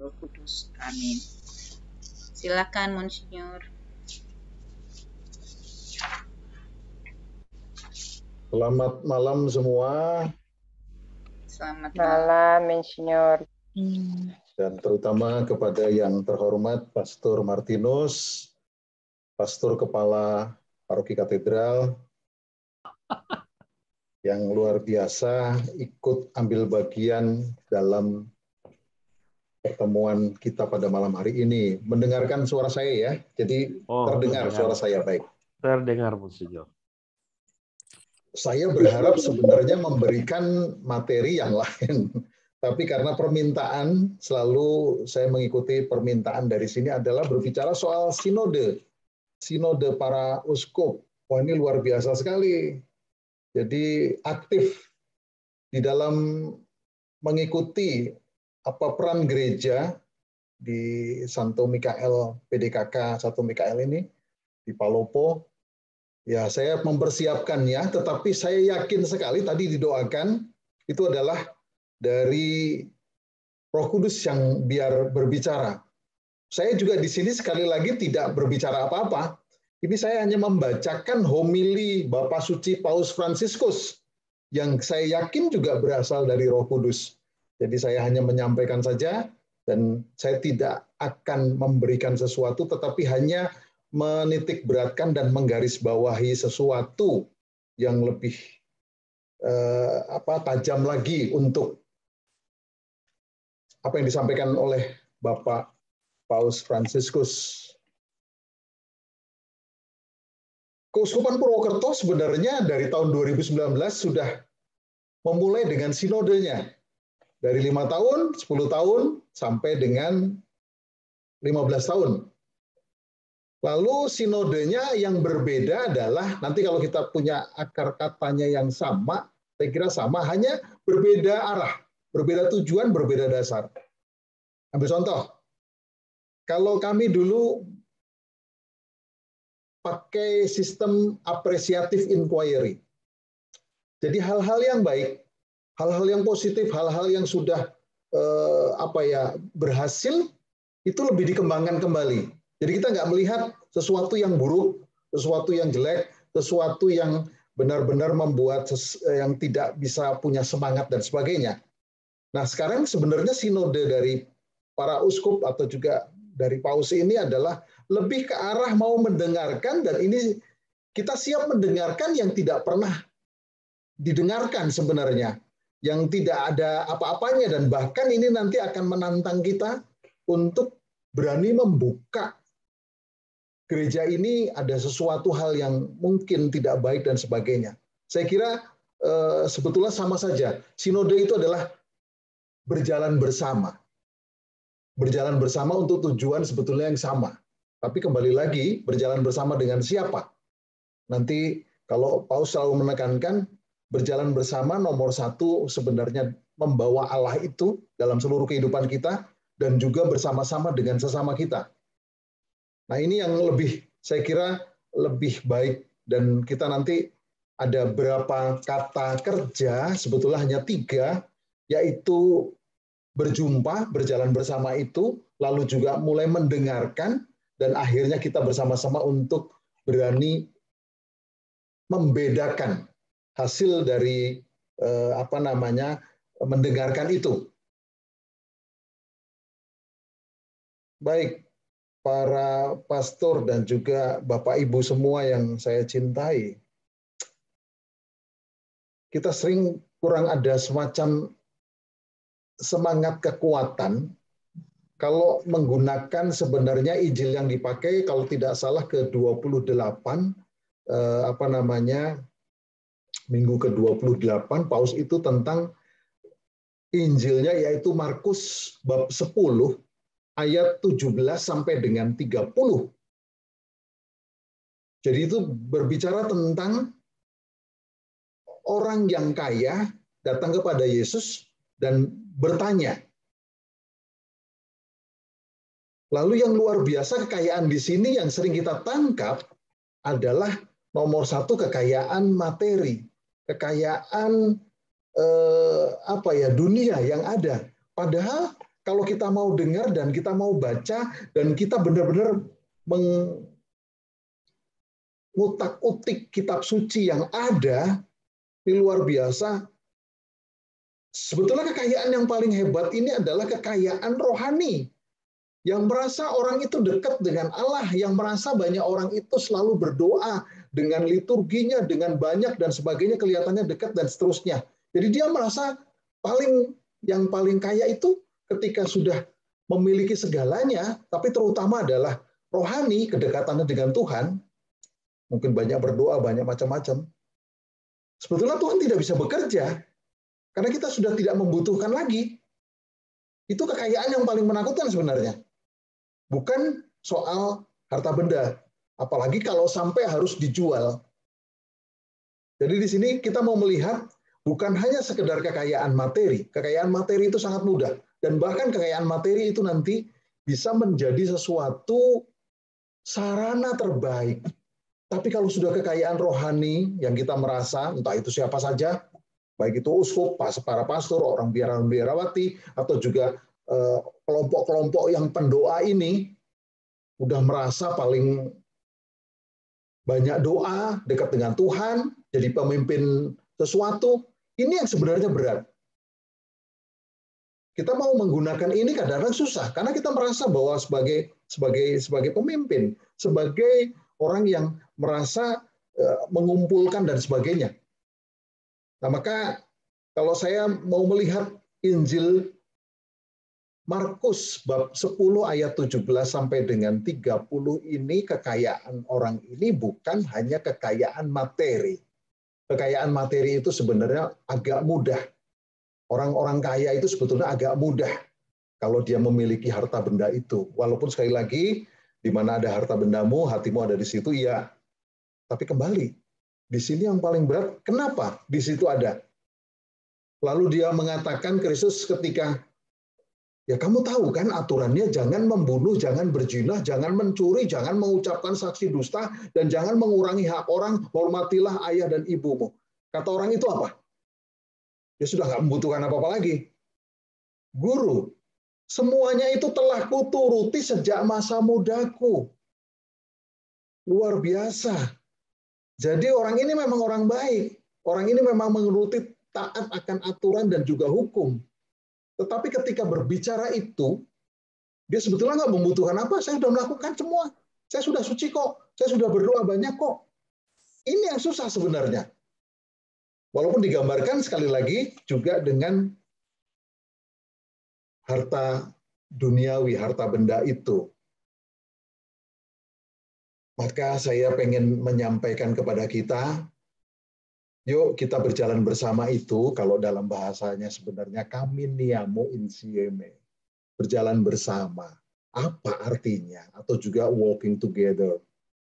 Roh Kudus. Amin. Silakan, Monsinyur. Selamat malam semua. Selamat malam, Monsinyur. Dan terutama kepada yang terhormat Pastor Martinus, Pastor Kepala Paroki Katedral, yang luar biasa ikut ambil bagian dalam pertemuan kita pada malam hari ini. Mendengarkan suara saya ya, jadi terdengar suara saya baik. Terdengar, Monsinyur. Saya berharap sebenarnya memberikan materi yang lain, tapi karena permintaan, selalu saya mengikuti permintaan dari sini adalah berbicara soal sinode para uskup. Wah, ini luar biasa sekali. Jadi aktif di dalam mengikuti apa peran gereja di Santo Mikael PDKK Santo Mikael ini di Palopo. Ya, saya mempersiapkannya, tetapi saya yakin sekali tadi didoakan itu adalah dari Roh Kudus yang biar berbicara. Saya juga di sini sekali lagi tidak berbicara apa-apa. Ini saya hanya membacakan homili Bapak Suci Paus Fransiskus yang saya yakin juga berasal dari Roh Kudus. Jadi saya hanya menyampaikan saja dan saya tidak akan memberikan sesuatu, tetapi hanya menitik beratkan dan menggarisbawahi sesuatu yang lebih tajam lagi untuk apa yang disampaikan oleh Bapak Paus Fransiskus. Keuskupan Purwokerto sebenarnya dari tahun 2019 sudah memulai dengan sinodenya. Dari 5 tahun, 10 tahun, sampai dengan 15 tahun. Lalu sinodenya yang berbeda adalah, nanti kalau kita punya akar katanya yang sama, saya kira sama, hanya berbeda arah, berbeda tujuan, berbeda dasar. Ambil contoh, kalau kami dulu pakai sistem apresiatif inquiry. Jadi hal-hal yang baik, hal-hal yang positif, hal-hal yang sudah berhasil, itu lebih dikembangkan kembali. Jadi kita nggak melihat sesuatu yang buruk, sesuatu yang jelek, sesuatu yang benar-benar membuat yang tidak bisa punya semangat dan sebagainya. Nah, sekarang sebenarnya sinode dari para uskup atau juga dari paus ini adalah lebih ke arah mau mendengarkan, dan ini kita siap mendengarkan yang tidak pernah didengarkan sebenarnya, yang tidak ada apa-apanya, dan bahkan ini nanti akan menantang kita untuk berani membuka gereja ini ada sesuatu hal yang mungkin tidak baik dan sebagainya. Saya kira sebetulnya sama saja. Sinode itu adalah berjalan bersama. Berjalan bersama untuk tujuan sebetulnya yang sama. Tapi kembali lagi, berjalan bersama dengan siapa? Nanti kalau Paus selalu menekankan, berjalan bersama nomor satu sebenarnya membawa Allah itu dalam seluruh kehidupan kita, dan juga bersama-sama dengan sesama kita. Nah, ini yang saya kira lebih baik, dan kita nanti ada berapa kata kerja, sebetulnya hanya 3, yaitu berjumpa, berjalan bersama itu, lalu juga mulai mendengarkan, dan akhirnya kita bersama-sama untuk berani membedakan hasil dari mendengarkan itu. Baik, para pastor dan juga Bapak Ibu semua yang saya cintai, kita sering kurang ada semacam semangat kekuatan kalau menggunakan sebenarnya Injil yang dipakai, kalau tidak salah ke-28, minggu ke-28, Paus itu tentang Injilnya yaitu Markus bab 10, ayat 17 sampai dengan 30. Jadi itu berbicara tentang orang yang kaya datang kepada Yesus dan bertanya. Lalu yang luar biasa kekayaan di sini yang sering kita tangkap adalah nomor satu kekayaan materi, kekayaan dunia yang ada. Padahal Kalau kita mau dengar dan kita mau baca dan kita benar-benar mengutak-utik kitab suci yang ada, ini luar biasa. Sebetulnya kekayaan yang paling hebat ini adalah kekayaan rohani. Yang merasa orang itu dekat dengan Allah, yang merasa banyak orang itu selalu berdoa dengan liturginya, dengan banyak dan sebagainya, kelihatannya dekat dan seterusnya. Jadi dia merasa yang paling kaya itu ketika sudah memiliki segalanya, tapi terutama adalah rohani, kedekatannya dengan Tuhan, mungkin banyak berdoa, banyak macam-macam. Sebetulnya Tuhan tidak bisa bekerja, karena kita sudah tidak membutuhkan lagi. Itu kekayaan yang paling menakutkan sebenarnya. Bukan soal harta benda, apalagi kalau sampai harus dijual. Jadi di sini kita mau melihat bukan hanya sekedar kekayaan materi. Kekayaan materi itu sangat mudah. Dan bahkan kekayaan materi itu nanti bisa menjadi sesuatu sarana terbaik. Tapi kalau sudah kekayaan rohani yang kita merasa, entah itu siapa saja, baik itu uskup, para pastor, orang biarawati, atau juga kelompok-kelompok yang pendoa ini, udah merasa paling banyak doa, dekat dengan Tuhan, jadi pemimpin sesuatu, ini yang sebenarnya berat. Kita mau menggunakan ini kadang-kadang susah, karena kita merasa bahwa sebagai pemimpin, sebagai orang yang merasa mengumpulkan dan sebagainya. Nah, maka kalau saya mau melihat Injil Markus bab 10 ayat 17 sampai dengan 30 ini, kekayaan orang ini bukan hanya kekayaan materi. Kekayaan materi itu sebenarnya agak mudah. Orang-orang kaya itu sebetulnya agak mudah kalau dia memiliki harta benda itu. Walaupun sekali lagi, di mana ada harta bendamu, hatimu ada di situ, ya. Tapi kembali, di sini yang paling berat, kenapa di situ ada? Lalu dia mengatakan Kristus ketika, ya kamu tahu kan aturannya, jangan membunuh, jangan berzina, jangan mencuri, jangan mengucapkan saksi dusta, dan jangan mengurangi hak orang, hormatilah ayah dan ibumu. Kata orang itu apa? Dia sudah nggak membutuhkan apa-apa lagi. Guru, semuanya itu telah kuturuti sejak masa mudaku. Luar biasa. Jadi orang ini memang orang baik. Orang ini memang menuruti taat akan aturan dan juga hukum. Tetapi ketika berbicara itu, dia sebetulnya nggak membutuhkan apa. Saya sudah melakukan semua. Saya sudah suci kok. Saya sudah berdoa banyak kok. Ini yang susah sebenarnya. Walaupun digambarkan sekali lagi juga dengan harta duniawi, harta benda itu. Maka saya pengen menyampaikan kepada kita, yuk kita berjalan bersama itu, kalau dalam bahasanya sebenarnya kaminiamu insieme, berjalan bersama. Apa artinya? Atau juga walking together.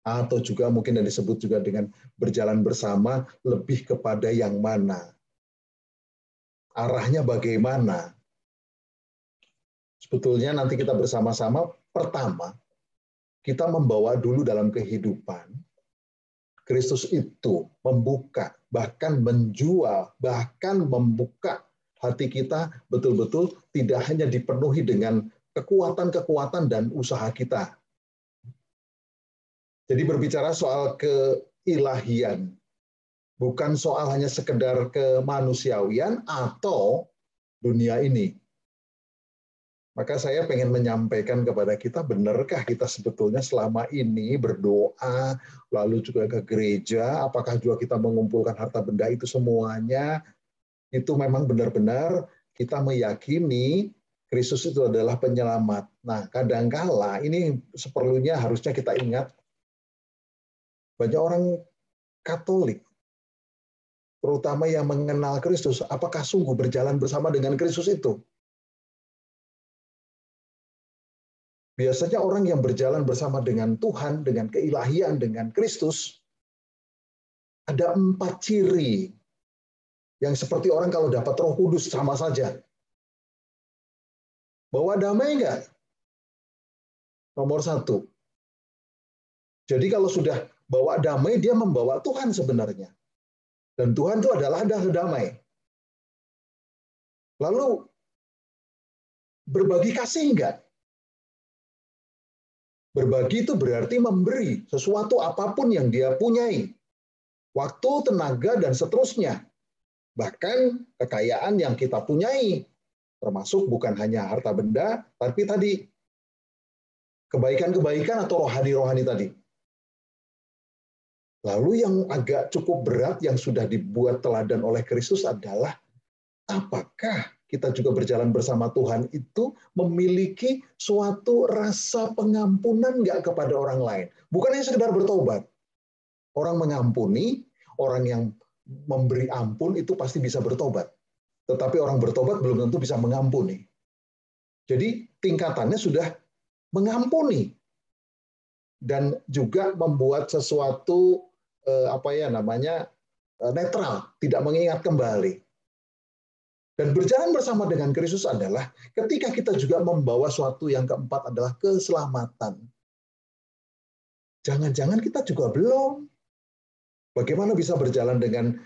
Atau juga mungkin yang disebut juga dengan berjalan bersama, lebih kepada yang mana? Arahnya bagaimana? Sebetulnya nanti kita bersama-sama, pertama, kita membawa dulu dalam kehidupan, Kristus itu membuka, bahkan menjual, bahkan membuka hati kita betul-betul tidak hanya dipenuhi dengan kekuatan-kekuatan dan usaha kita. Jadi berbicara soal keilahian, bukan soal hanya sekedar kemanusiawian atau dunia ini. Maka saya pengen menyampaikan kepada kita, benarkah kita sebetulnya selama ini berdoa, lalu juga ke gereja, apakah juga kita mengumpulkan harta benda itu semuanya, itu memang benar-benar kita meyakini Kristus itu adalah penyelamat. Nah, kadangkala ini seperlunya harusnya kita ingat, banyak orang Katolik, terutama yang mengenal Kristus, apakah sungguh berjalan bersama dengan Kristus itu? Biasanya orang yang berjalan bersama dengan Tuhan, dengan keilahian, dengan Kristus, ada 4 ciri yang seperti orang kalau dapat Roh Kudus sama saja. Bawa damai enggak? Nomor 1. Jadi kalau sudah bawa damai, dia membawa Tuhan sebenarnya. Dan Tuhan itu adalah damai. Lalu berbagi kasih enggak? Berbagi itu berarti memberi sesuatu apapun yang dia punyai. Waktu, tenaga, dan seterusnya. Bahkan kekayaan yang kita punyai. Termasuk bukan hanya harta benda, tapi tadi kebaikan-kebaikan atau rohani-rohani tadi. Lalu yang agak cukup berat yang sudah dibuat teladan oleh Kristus adalah apakah kita juga berjalan bersama Tuhan itu memiliki suatu rasa pengampunan nggak kepada orang lain? Bukan hanya sekedar bertobat. Orang mengampuni, orang yang memberi ampun itu pasti bisa bertobat. Tetapi orang bertobat belum tentu bisa mengampuni. Jadi tingkatannya sudah mengampuni dan juga membuat sesuatu netral, tidak mengingat kembali. Dan berjalan bersama dengan Kristus adalah ketika kita juga membawa suatu yang keempat adalah keselamatan. Jangan-jangan kita juga belum. Bagaimana bisa berjalan dengan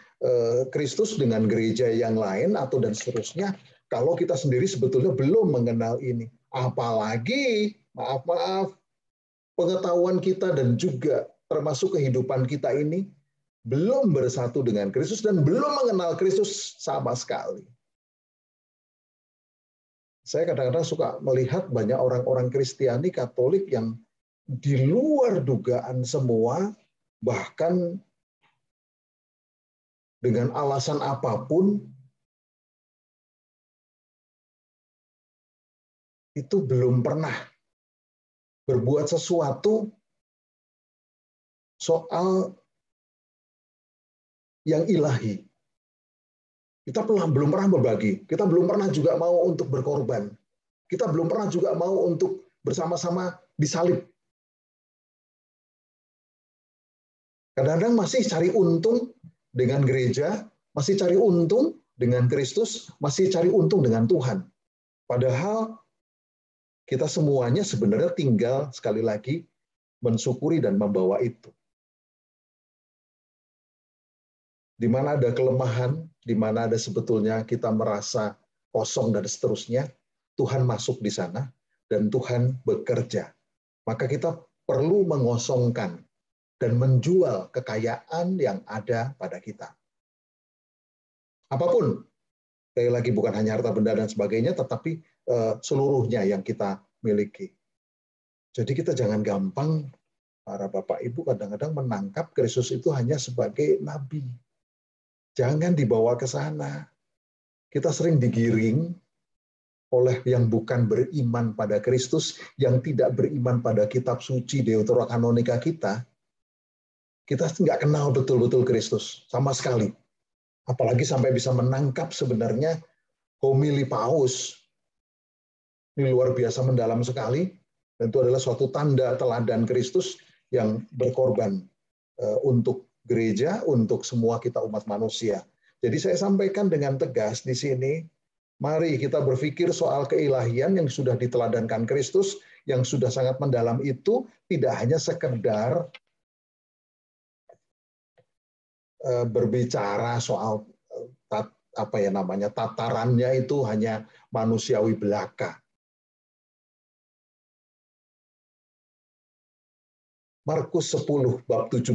Kristus, dengan gereja yang lain, atau dan seterusnya, kalau kita sendiri sebetulnya belum mengenal ini. Apalagi, maaf, pengetahuan kita dan juga termasuk kehidupan kita ini belum bersatu dengan Kristus dan belum mengenal Kristus sama sekali. Saya kadang-kadang suka melihat banyak orang-orang Kristiani Katolik yang di luar dugaan semua, bahkan dengan alasan apapun, itu belum pernah berbuat sesuatu soal yang ilahi. Kita belum pernah berbagi. Kita belum pernah juga mau untuk berkorban. Kita belum pernah juga mau untuk bersama-sama disalib. Kadang-kadang masih cari untung dengan gereja, masih cari untung dengan Kristus, masih cari untung dengan Tuhan. Padahal kita semuanya sebenarnya tinggal sekali lagi mensyukuri dan membawa itu. Di mana ada kelemahan, di mana ada sebetulnya kita merasa kosong dan seterusnya, Tuhan masuk di sana dan Tuhan bekerja. Maka kita perlu mengosongkan dan menjual kekayaan yang ada pada kita. Apapun, sekali lagi bukan hanya harta benda dan sebagainya, tetapi seluruhnya yang kita miliki. Jadi kita jangan gampang, para Bapak Ibu kadang-kadang menangkap Kristus itu hanya sebagai nabi. Jangan dibawa ke sana. Kita sering digiring oleh yang bukan beriman pada Kristus, yang tidak beriman pada kitab suci Deuterokanonika kita. Kita nggak kenal betul-betul Kristus sama sekali. Apalagi sampai bisa menangkap sebenarnya homili Paus. Ini luar biasa mendalam sekali. Dan itu adalah suatu tanda teladan Kristus yang berkorban untuk gereja, untuk semua kita umat manusia. Jadi saya sampaikan dengan tegas di sini, mari kita berpikir soal keilahian yang sudah diteladankan Kristus, yang sudah sangat mendalam itu, tidak hanya sekedar berbicara soal tatarannya itu hanya manusiawi belaka. Markus 10 bab 17.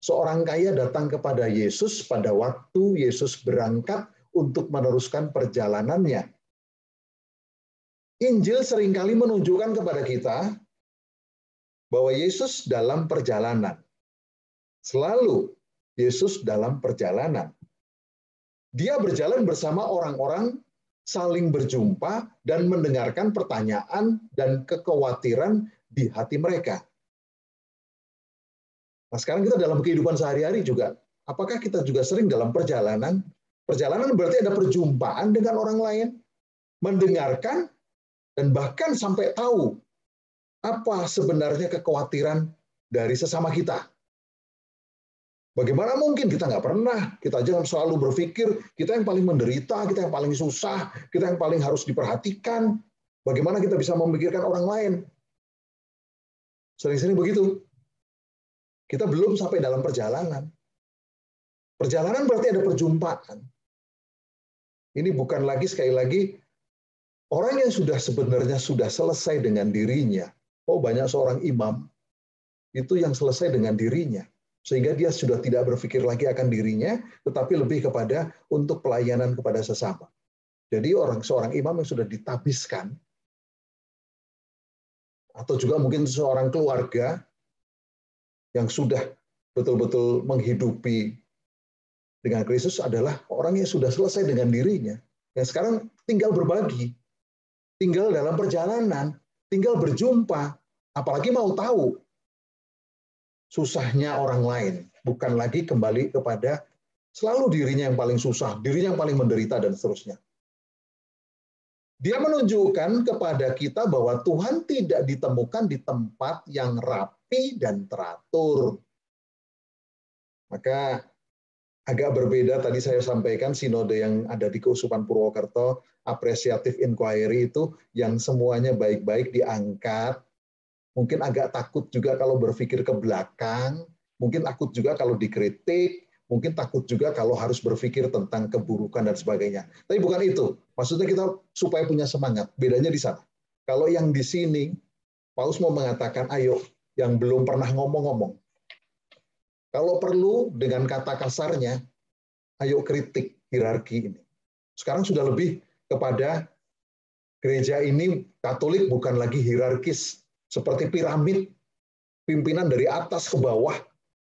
Seorang kaya datang kepada Yesus pada waktu Yesus berangkat untuk meneruskan perjalanannya. Injil seringkali menunjukkan kepada kita bahwa Yesus dalam perjalanan. Selalu Yesus dalam perjalanan. Dia berjalan bersama orang-orang, saling berjumpa dan mendengarkan pertanyaan dan kekhawatiran di hati mereka. Nah, sekarang kita dalam kehidupan sehari-hari juga, apakah kita juga sering dalam perjalanan? Perjalanan berarti ada perjumpaan dengan orang lain, mendengarkan, dan bahkan sampai tahu apa sebenarnya kekhawatiran dari sesama kita. Bagaimana mungkin kita nggak pernah, kita aja selalu berpikir kita yang paling menderita, kita yang paling susah, kita yang paling harus diperhatikan. Bagaimana kita bisa memikirkan orang lain? Sering-sering begitu. Kita belum sampai dalam perjalanan. Perjalanan berarti ada perjumpaan. Ini bukan lagi sekali lagi Orang yang sebenarnya sudah selesai dengan dirinya, banyak seorang imam itu yang selesai dengan dirinya, sehingga dia sudah tidak berpikir lagi akan dirinya, tetapi lebih kepada untuk pelayanan kepada sesama. Jadi seorang imam yang sudah ditabiskan, atau juga mungkin seorang keluarga yang sudah betul-betul menghidupi dengan Kristus adalah orang yang sudah selesai dengan dirinya, yang sekarang tinggal berbagi, tinggal dalam perjalanan, tinggal berjumpa, apalagi mau tahu susahnya orang lain, bukan lagi kembali kepada selalu dirinya yang paling susah, dirinya yang paling menderita, dan seterusnya. Dia menunjukkan kepada kita bahwa Tuhan tidak ditemukan di tempat yang rapi dan teratur. Maka agak berbeda tadi saya sampaikan sinode yang ada di Keuskupan Purwokerto, appreciative inquiry itu yang semuanya baik-baik diangkat. Mungkin agak takut juga kalau berpikir ke belakang, mungkin takut juga kalau dikritik, mungkin takut juga kalau harus berpikir tentang keburukan dan sebagainya. Tapi bukan itu. Maksudnya kita supaya punya semangat. Bedanya di sana. Kalau yang di sini, Paulus mau mengatakan, ayo, yang belum pernah ngomong-ngomong. Kalau perlu dengan kata kasarnya, ayo kritik hierarki ini. Sekarang sudah lebih kepada gereja ini Katolik bukan lagi hierarkis, seperti piramid, pimpinan dari atas ke bawah,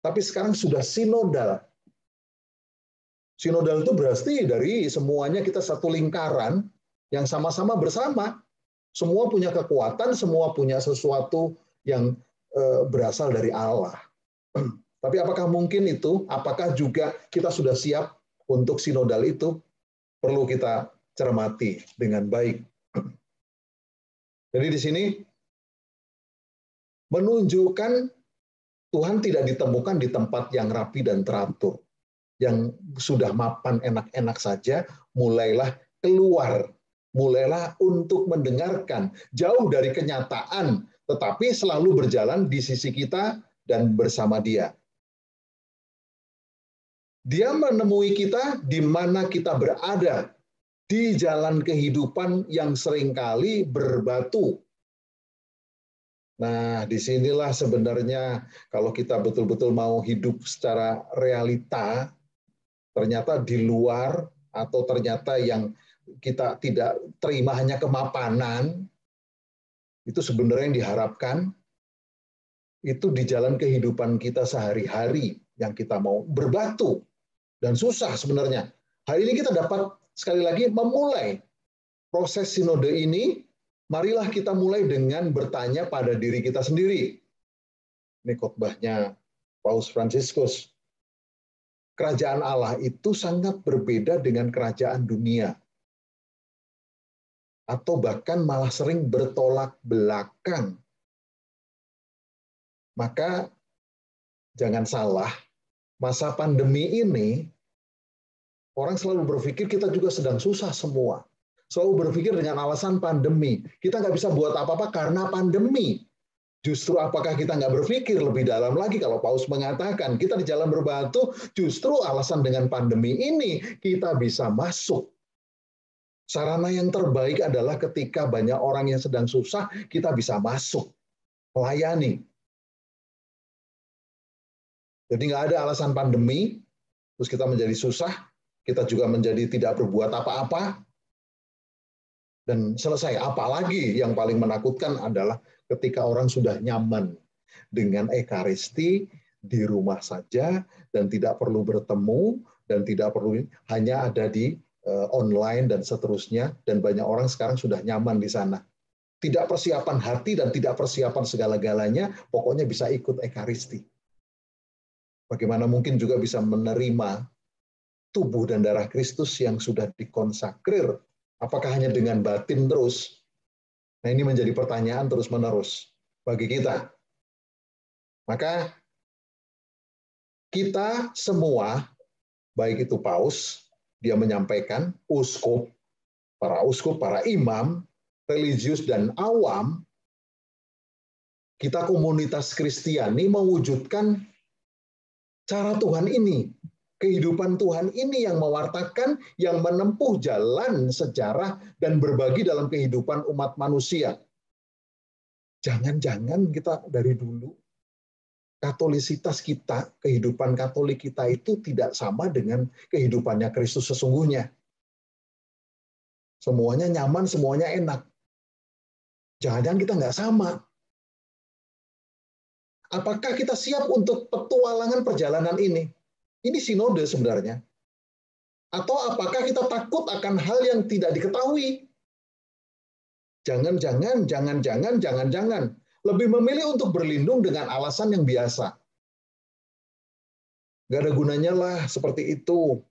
tapi sekarang sudah sinodal. Sinodal itu berarti dari semuanya kita satu lingkaran yang sama-sama bersama. Semua punya kekuatan, semua punya sesuatu yang berasal dari Allah. Tapi apakah mungkin itu? Apakah juga kita sudah siap untuk sinodal itu? Perlu kita cermati dengan baik. Jadi di sini menunjukkan Tuhan tidak ditemukan di tempat yang rapi dan teratur. Yang sudah mapan enak-enak saja, mulailah keluar. Mulailah untuk mendengarkan. Jauh dari kenyataan, tetapi selalu berjalan di sisi kita dan bersama Dia. Dia menemui kita di mana kita berada. Di jalan kehidupan yang seringkali berbatu. Nah, disinilah sebenarnya kalau kita betul-betul mau hidup secara realita, ternyata di luar atau ternyata yang kita tidak terima hanya kemapanan, itu sebenarnya yang diharapkan, itu di jalan kehidupan kita sehari-hari yang kita mau berbatu dan susah sebenarnya. Hari ini kita dapat sekali lagi memulai proses sinode ini. Marilah kita mulai dengan bertanya pada diri kita sendiri. Ini khotbahnya Paus Fransiskus. Kerajaan Allah itu sangat berbeda dengan kerajaan dunia. Atau bahkan malah sering bertolak belakang. Maka jangan salah, masa pandemi ini, orang selalu berpikir kita juga sedang susah semua. Selalu berpikir dengan alasan pandemi. Kita nggak bisa buat apa-apa karena pandemi. Justru apakah kita nggak berpikir lebih dalam lagi kalau Paus mengatakan kita di jalan berbatu, justru alasan dengan pandemi ini kita bisa masuk. Sarana yang terbaik adalah ketika banyak orang yang sedang susah, kita bisa masuk, melayani. Jadi nggak ada alasan pandemi, terus kita menjadi susah, kita juga menjadi tidak berbuat apa-apa, dan selesai. Apalagi yang paling menakutkan adalah ketika orang sudah nyaman dengan Ekaristi di rumah saja dan tidak perlu bertemu dan tidak perlu hanya ada di online dan seterusnya, dan banyak orang sekarang sudah nyaman di sana. Tidak persiapan hati dan tidak persiapan segala-galanya, pokoknya bisa ikut Ekaristi. Bagaimana mungkin juga bisa menerima tubuh dan darah Kristus yang sudah dikonsakrir? Apakah hanya dengan batin terus? Nah, ini menjadi pertanyaan terus-menerus bagi kita. Maka kita semua, baik itu Paus, dia menyampaikan, uskup, para imam, religius dan awam, kita komunitas Kristiani mewujudkan cara Tuhan ini. Kehidupan Tuhan ini yang mewartakan, yang menempuh jalan sejarah dan berbagi dalam kehidupan umat manusia. Jangan-jangan kita dari dulu, katolisitas kita, kehidupan Katolik kita itu tidak sama dengan kehidupannya Kristus sesungguhnya. Semuanya nyaman, semuanya enak. Jangan-jangan kita nggak sama. Apakah kita siap untuk petualangan perjalanan ini? Ini sinode sebenarnya. Atau apakah kita takut akan hal yang tidak diketahui? Jangan-jangan lebih memilih untuk berlindung dengan alasan yang biasa. Nggak ada gunanya lah seperti itu.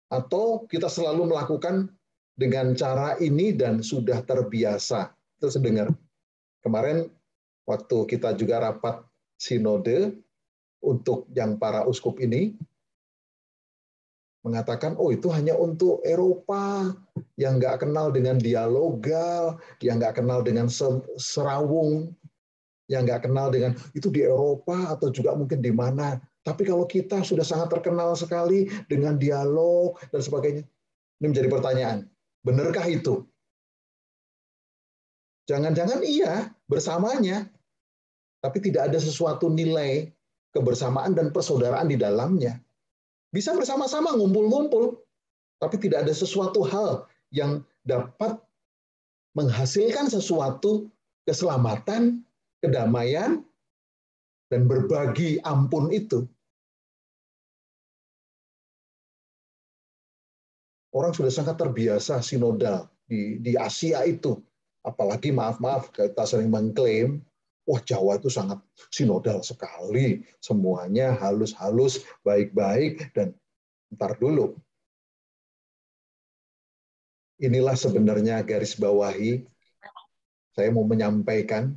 Atau kita selalu melakukan dengan cara ini dan sudah terbiasa. Terus dengar. Kemarin waktu kita juga rapat sinode untuk yang para uskup ini, mengatakan, oh itu hanya untuk Eropa, yang nggak kenal dengan dialogal, yang nggak kenal dengan serawung, yang nggak kenal dengan itu di Eropa atau juga mungkin di mana. Tapi kalau kita sudah sangat terkenal sekali dengan dialog dan sebagainya, ini menjadi pertanyaan, benarkah itu? Jangan-jangan iya, bersamanya, tapi tidak ada sesuatu nilai kebersamaan dan persaudaraan di dalamnya. Bisa bersama-sama ngumpul-ngumpul, tapi tidak ada sesuatu hal yang dapat menghasilkan sesuatu keselamatan, kedamaian, dan berbagi ampun itu. Orang sudah sangat terbiasa sinodal di Asia itu. Apalagi maaf-maaf, kita sering mengklaim, wah Jawa itu sangat sinodal sekali. Semuanya halus-halus, baik-baik, dan ntar dulu. Inilah sebenarnya garis bawahi. Saya mau menyampaikan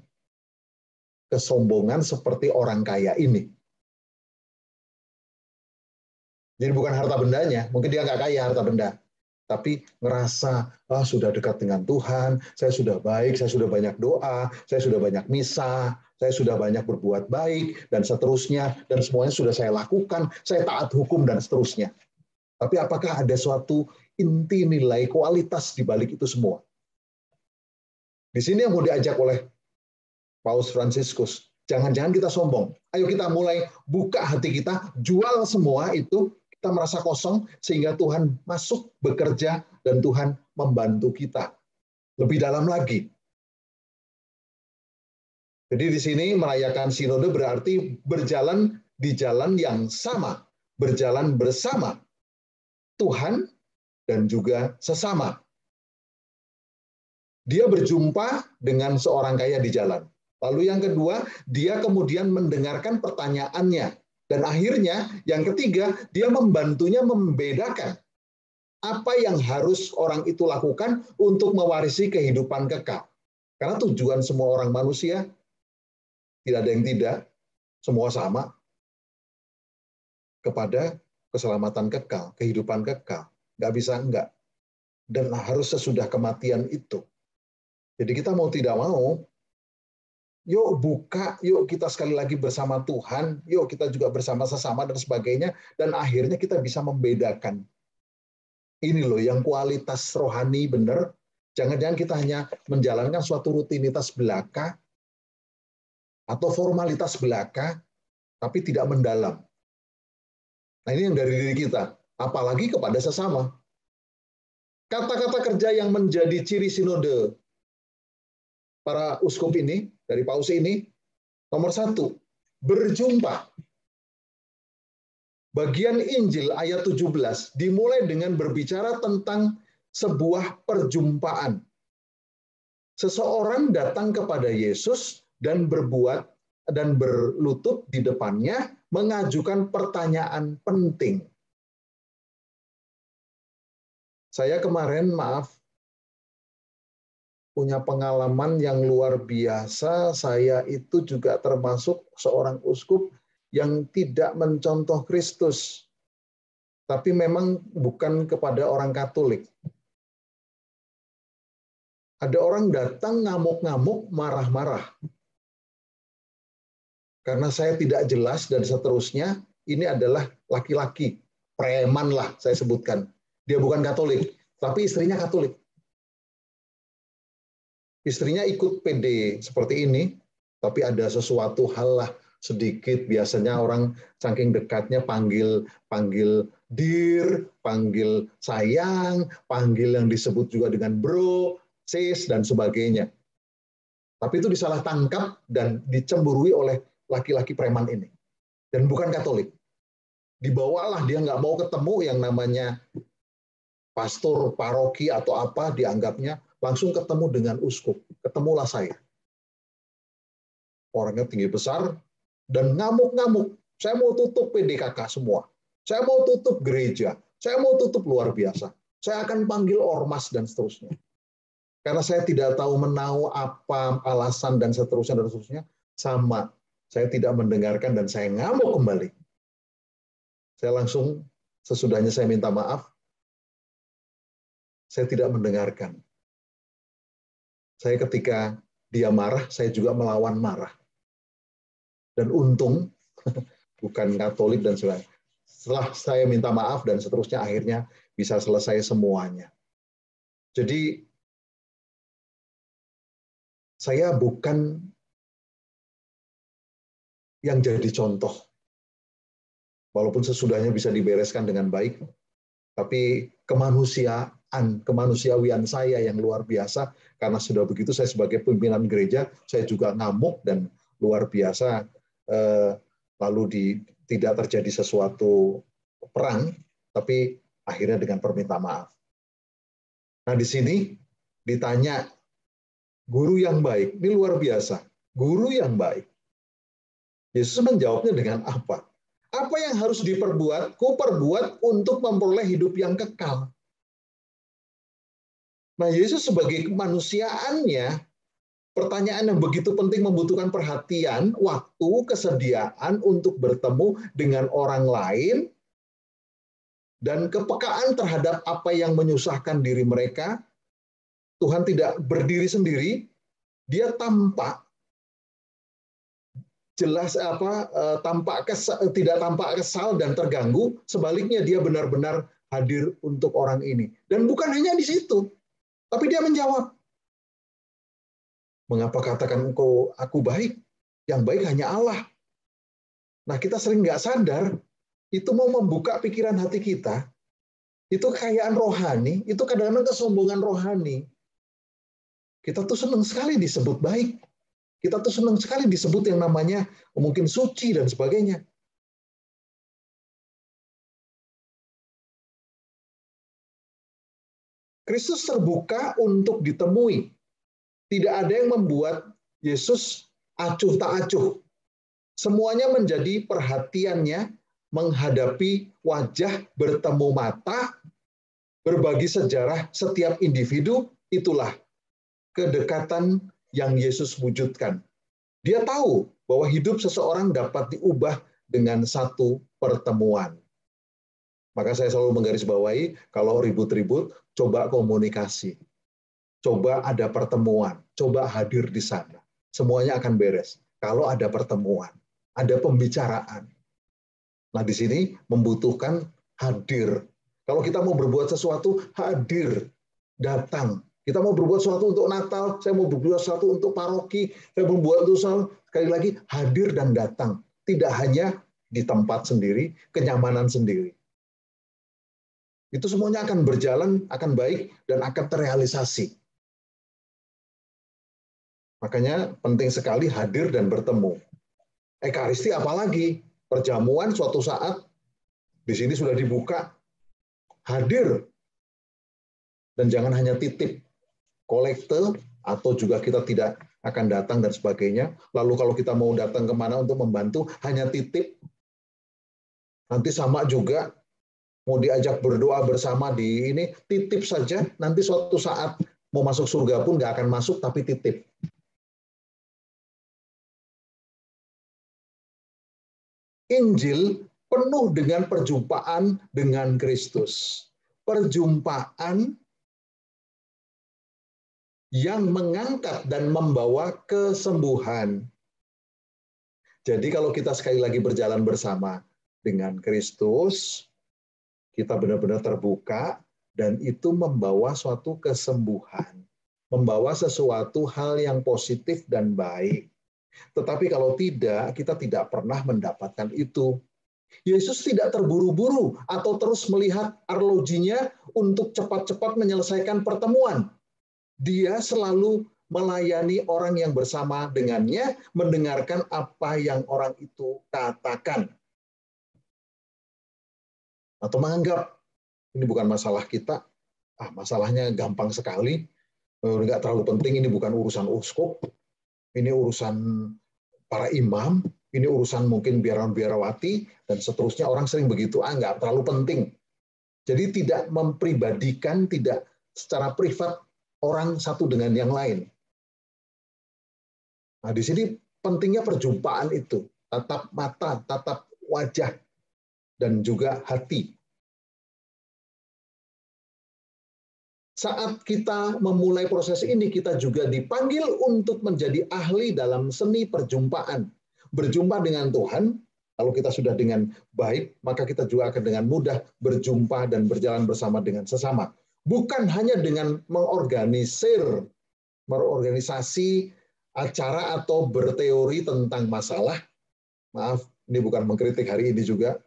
kesombongan seperti orang kaya ini. Jadi bukan harta bendanya, mungkin dia nggak kaya harta benda. Tapi ngerasa, sudah dekat dengan Tuhan, saya sudah baik, saya sudah banyak doa, saya sudah banyak misa, saya sudah banyak berbuat baik, dan seterusnya, dan semuanya sudah saya lakukan, saya taat hukum, dan seterusnya. Tapi apakah ada suatu inti nilai kualitas di balik itu semua? Di sini yang mau diajak oleh Paus Fransiskus, jangan-jangan kita sombong. Ayo kita mulai buka hati kita, jual semua itu, kita merasa kosong sehingga Tuhan masuk bekerja dan Tuhan membantu kita lebih dalam lagi. Jadi di sini merayakan sinode berarti berjalan di jalan yang sama, berjalan bersama Tuhan dan juga sesama. Dia berjumpa dengan seorang kaya di jalan. Lalu yang kedua, dia kemudian mendengarkan pertanyaannya. Dan akhirnya, yang ketiga, dia membantunya membedakan apa yang harus orang itu lakukan untuk mewarisi kehidupan kekal. Karena tujuan semua orang manusia, tidak ada yang tidak, semua sama, kepada keselamatan kekal, kehidupan kekal. Nggak bisa enggak. Dan harus sesudah kematian itu. Jadi kita mau tidak mau, yuk buka, yuk kita sekali lagi bersama Tuhan, yuk kita juga bersama sesama dan sebagainya, dan akhirnya kita bisa membedakan. Ini loh yang kualitas rohani benar, jangan-jangan kita hanya menjalankan suatu rutinitas belaka, atau formalitas belaka, tapi tidak mendalam. Nah ini yang dari diri kita, apalagi kepada sesama. Kata-kata kerja yang menjadi ciri sinode para uskup ini, dari paus ini, nomor 1, berjumpa. Bagian Injil ayat 17 dimulai dengan berbicara tentang sebuah perjumpaan. Seseorang datang kepada Yesus dan berlutut di depannya, mengajukan pertanyaan penting. Saya kemarin, punya pengalaman yang luar biasa. Saya itu juga termasuk seorang uskup yang tidak mencontoh Kristus. Tapi memang bukan kepada orang Katolik. Ada orang datang ngamuk-ngamuk, marah-marah. Karena saya tidak jelas dan seterusnya, ini adalah laki-laki. preman lah saya sebutkan. Dia bukan Katolik, tapi istrinya Katolik. Istrinya ikut PD seperti ini, tapi ada sesuatu hal lah sedikit. Biasanya orang saking dekatnya panggil dir, panggil sayang, panggil yang disebut juga dengan bro, sis, dan sebagainya. Tapi itu disalah tangkap dan dicemburui oleh laki-laki preman ini. Dan bukan Katolik. Dibawalah, dia nggak mau ketemu yang namanya pastor, paroki, atau apa, dianggapnya langsung ketemu dengan uskup. Ketemulah saya. Orangnya tinggi besar, dan ngamuk-ngamuk. Saya mau tutup PDKK semua. Saya mau tutup gereja. Saya mau tutup luar biasa. Saya akan panggil ormas dan seterusnya. Karena saya tidak tahu menahu apa alasan dan seterusnya. Sama. Saya tidak mendengarkan dan saya ngamuk kembali. Saya langsung, sesudahnya saya minta maaf, saya tidak mendengarkan. Saya ketika dia marah, saya juga melawan marah. Dan untung, bukan Katolik dan sebagainya. Setelah saya minta maaf dan seterusnya, akhirnya bisa selesai semuanya. Jadi, saya bukan yang jadi contoh. Walaupun sesudahnya bisa dibereskan dengan baik, tapi kemanusiawian saya yang luar biasa, karena sudah begitu saya sebagai pimpinan gereja, saya juga ngamuk dan luar biasa, lalu tidak terjadi sesuatu perang, tapi akhirnya dengan permintaan maaf. Nah di sini ditanya, guru yang baik, ini luar biasa, guru yang baik. Yesus menjawabnya dengan apa? Apa yang harus diperbuat? Kuperbuat untuk memperoleh hidup yang kekal. Nah, Yesus sebagai kemanusiaannya, pertanyaan yang begitu penting membutuhkan perhatian, waktu, kesediaan untuk bertemu dengan orang lain, dan kepekaan terhadap apa yang menyusahkan diri mereka. Tuhan tidak berdiri sendiri, dia tampak jelas tidak tampak kesal dan terganggu, sebaliknya dia benar-benar hadir untuk orang ini. Dan bukan hanya di situ, tapi dia menjawab, mengapa katakan engkau aku baik? Yang baik hanya Allah. Nah kita sering nggak sadar, itu mau membuka pikiran hati kita, itu kekayaan rohani, itu kadang-kadang kesombongan rohani. Kita tuh senang sekali disebut baik. Kita tuh senang sekali disebut yang namanya mungkin suci dan sebagainya. Kristus terbuka untuk ditemui. Tidak ada yang membuat Yesus acuh tak acuh. Semuanya menjadi perhatiannya menghadapi wajah, bertemu mata, berbagi sejarah setiap individu. Itulah kedekatan yang Yesus wujudkan. Dia tahu bahwa hidup seseorang dapat diubah dengan satu pertemuan. Maka saya selalu menggarisbawahi, kalau ribut-ribut, coba komunikasi. Coba ada pertemuan, coba hadir di sana. Semuanya akan beres. Kalau ada pertemuan, ada pembicaraan. Nah, di sini membutuhkan hadir. Kalau kita mau berbuat sesuatu, hadir, datang. Kita mau berbuat sesuatu untuk Natal, saya mau berbuat sesuatu untuk paroki, saya mau berbuat sesuatu, sekali lagi, hadir dan datang. Tidak hanya di tempat sendiri, kenyamanan sendiri. Itu semuanya akan berjalan, akan baik, dan akan terrealisasi. Makanya penting sekali hadir dan bertemu. Ekaristi apalagi, perjamuan suatu saat, di sini sudah dibuka, hadir. Dan jangan hanya titip, kolekte, atau juga kita tidak akan datang dan sebagainya. Lalu kalau kita mau datang kemana untuk membantu, hanya titip. Nanti sama juga, mau diajak berdoa bersama di ini, titip saja. Nanti suatu saat mau masuk surga pun nggak akan masuk, tapi titip. Injil penuh dengan perjumpaan dengan Kristus. Perjumpaan yang mengangkat dan membawa kesembuhan. Jadi kalau kita sekali lagi berjalan bersama dengan Kristus, Kita benar-benar terbuka, dan itu membawa suatu kesembuhan, membawa sesuatu hal yang positif dan baik. Tetapi kalau tidak, kita tidak pernah mendapatkan itu. Yesus tidak terburu-buru atau terus melihat arlojinya untuk cepat-cepat menyelesaikan pertemuan. Dia selalu melayani orang yang bersama dengannya, mendengarkan apa yang orang itu katakan. Atau menganggap ini bukan masalah kita, masalahnya gampang sekali, nggak terlalu penting, ini bukan urusan uskup, ini urusan para imam, ini urusan mungkin biarawati, dan seterusnya. Orang sering begitu, nggak terlalu penting. Jadi tidak mempribadikan, tidak secara privat orang satu dengan yang lain. Nah, di sini pentingnya perjumpaan itu, tatap mata, tatap wajah, dan juga hati. Saat kita memulai proses ini, kita juga dipanggil untuk menjadi ahli dalam seni perjumpaan. Berjumpa dengan Tuhan, kalau kita sudah dengan baik, maka kita juga akan dengan mudah berjumpa dan berjalan bersama dengan sesama. Bukan hanya dengan mengorganisasi acara atau berteori tentang masalah. Maaf, ini bukan mengkritik hari ini juga.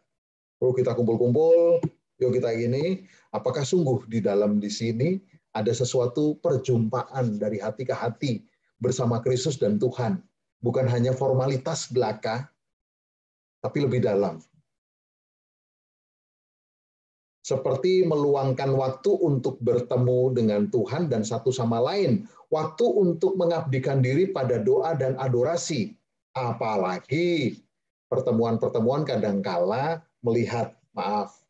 Oh, kita kumpul-kumpul, yuk kita gini. Apakah sungguh di sini ada sesuatu perjumpaan dari hati ke hati bersama Kristus dan Tuhan? Bukan hanya formalitas belaka, tapi lebih dalam. Seperti meluangkan waktu untuk bertemu dengan Tuhan dan satu sama lain. Waktu untuk mengabdikan diri pada doa dan adorasi. Apalagi pertemuan-pertemuan kadangkala melihat, maaf,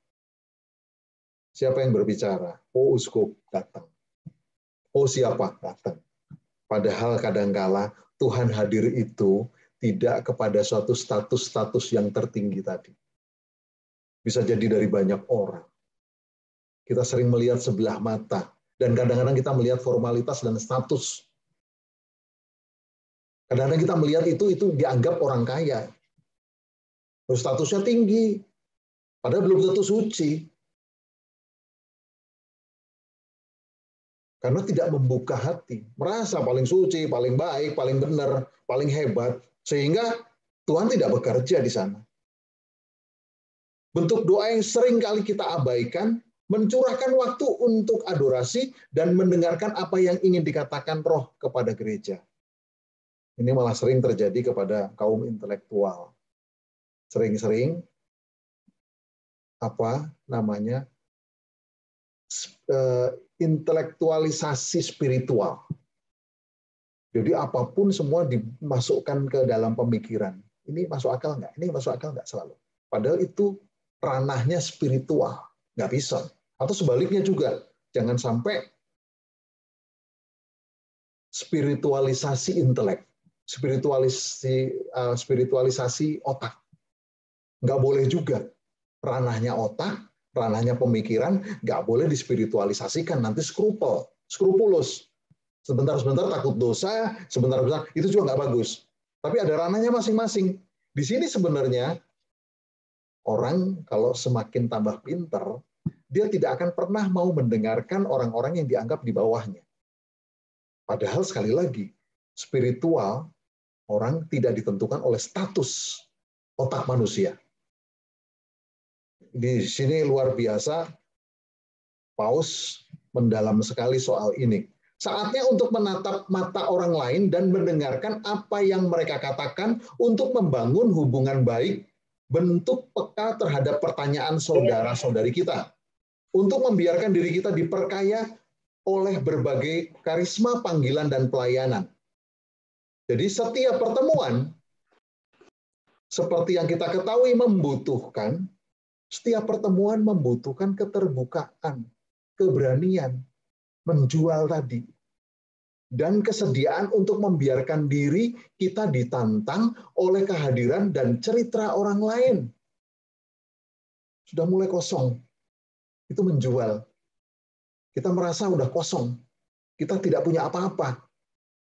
siapa yang berbicara? Oh, uskup datang. Oh, siapa datang? Padahal kadangkala Tuhan hadir itu tidak kepada suatu status-status yang tertinggi tadi. Bisa jadi dari banyak orang. Kita sering melihat sebelah mata, dan kadang-kadang kita melihat formalitas dan status. Kadang-kadang kita melihat itu dianggap orang kaya. Statusnya tinggi, padahal belum tentu suci. Karena tidak membuka hati, merasa paling suci, paling baik, paling benar, paling hebat, sehingga Tuhan tidak bekerja di sana. Bentuk doa yang sering kali kita abaikan, mencurahkan waktu untuk adorasi dan mendengarkan apa yang ingin dikatakan Roh kepada gereja. Ini malah sering terjadi kepada kaum intelektual. Sering-sering intelektualisasi spiritual. Jadi apapun semua dimasukkan ke dalam pemikiran. Ini masuk akal nggak? Ini masuk akal nggak selalu. Padahal itu ranahnya spiritual. Nggak bisa. Atau sebaliknya juga. Jangan sampai spiritualisasi intelek. Spiritualisasi otak. Nggak boleh juga. Ranahnya otak, ranahnya pemikiran, nggak boleh dispiritualisasikan. Nanti skrupulus. Sebentar-sebentar takut dosa, sebentar-sebentar, itu juga nggak bagus. Tapi ada ranahnya masing-masing. Di sini sebenarnya, orang kalau semakin tambah pintar, dia tidak akan pernah mau mendengarkan orang-orang yang dianggap di bawahnya. Padahal sekali lagi, spiritual, orang tidak ditentukan oleh status otak manusia. Di sini luar biasa, Paus mendalam sekali soal ini. Saatnya untuk menatap mata orang lain dan mendengarkan apa yang mereka katakan untuk membangun hubungan baik, bentuk peka terhadap pertanyaan saudara-saudari kita. Untuk membiarkan diri kita diperkaya oleh berbagai karisma panggilan dan pelayanan. Jadi setiap pertemuan, seperti yang kita ketahui membutuhkan, setiap pertemuan membutuhkan keterbukaan, keberanian, menjual tadi, dan kesediaan untuk membiarkan diri kita ditantang oleh kehadiran dan cerita orang lain. Sudah mulai kosong, itu menjual. Kita merasa udah kosong, kita tidak punya apa-apa.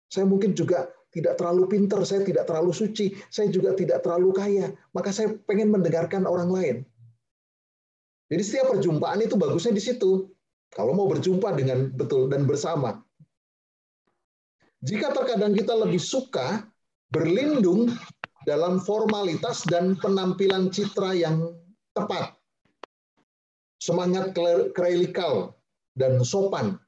Saya mungkin juga tidak terlalu pintar, saya tidak terlalu suci, saya juga tidak terlalu kaya, maka saya pengen mendengarkan orang lain. Jadi setiap perjumpaan itu bagusnya di situ. Kalau mau berjumpa dengan betul dan bersama. Jika terkadang kita lebih suka berlindung dalam formalitas dan penampilan citra yang tepat, semangat klelikal dan sopan,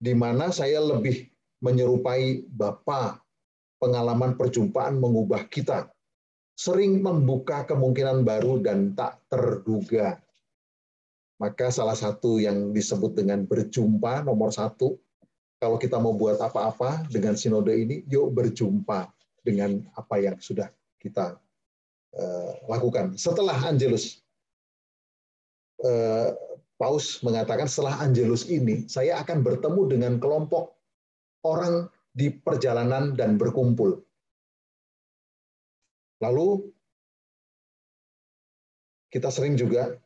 di mana saya lebih menyerupai Bapa, pengalaman perjumpaan mengubah kita, sering membuka kemungkinan baru dan tak terduga. Maka salah satu yang disebut dengan berjumpa, nomor 1, kalau kita mau buat apa-apa dengan sinode ini, yuk berjumpa dengan apa yang sudah kita lakukan. Setelah Angelus, Paus mengatakan setelah Angelus ini, saya akan bertemu dengan kelompok orang di perjalanan dan berkumpul. Lalu kita sering juga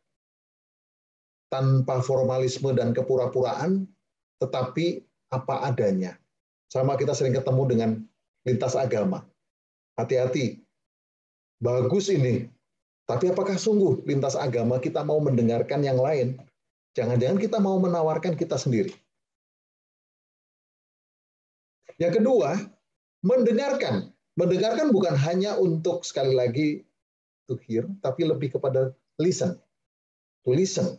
tanpa formalisme dan kepura-puraan, tetapi apa adanya. Sama kita sering ketemu dengan lintas agama. Hati-hati, bagus ini. Tapi apakah sungguh lintas agama kita mau mendengarkan yang lain? Jangan-jangan kita mau menawarkan kita sendiri. Yang kedua, mendengarkan. Mendengarkan bukan hanya untuk sekali lagi to hear, tapi lebih kepada listen. To listen.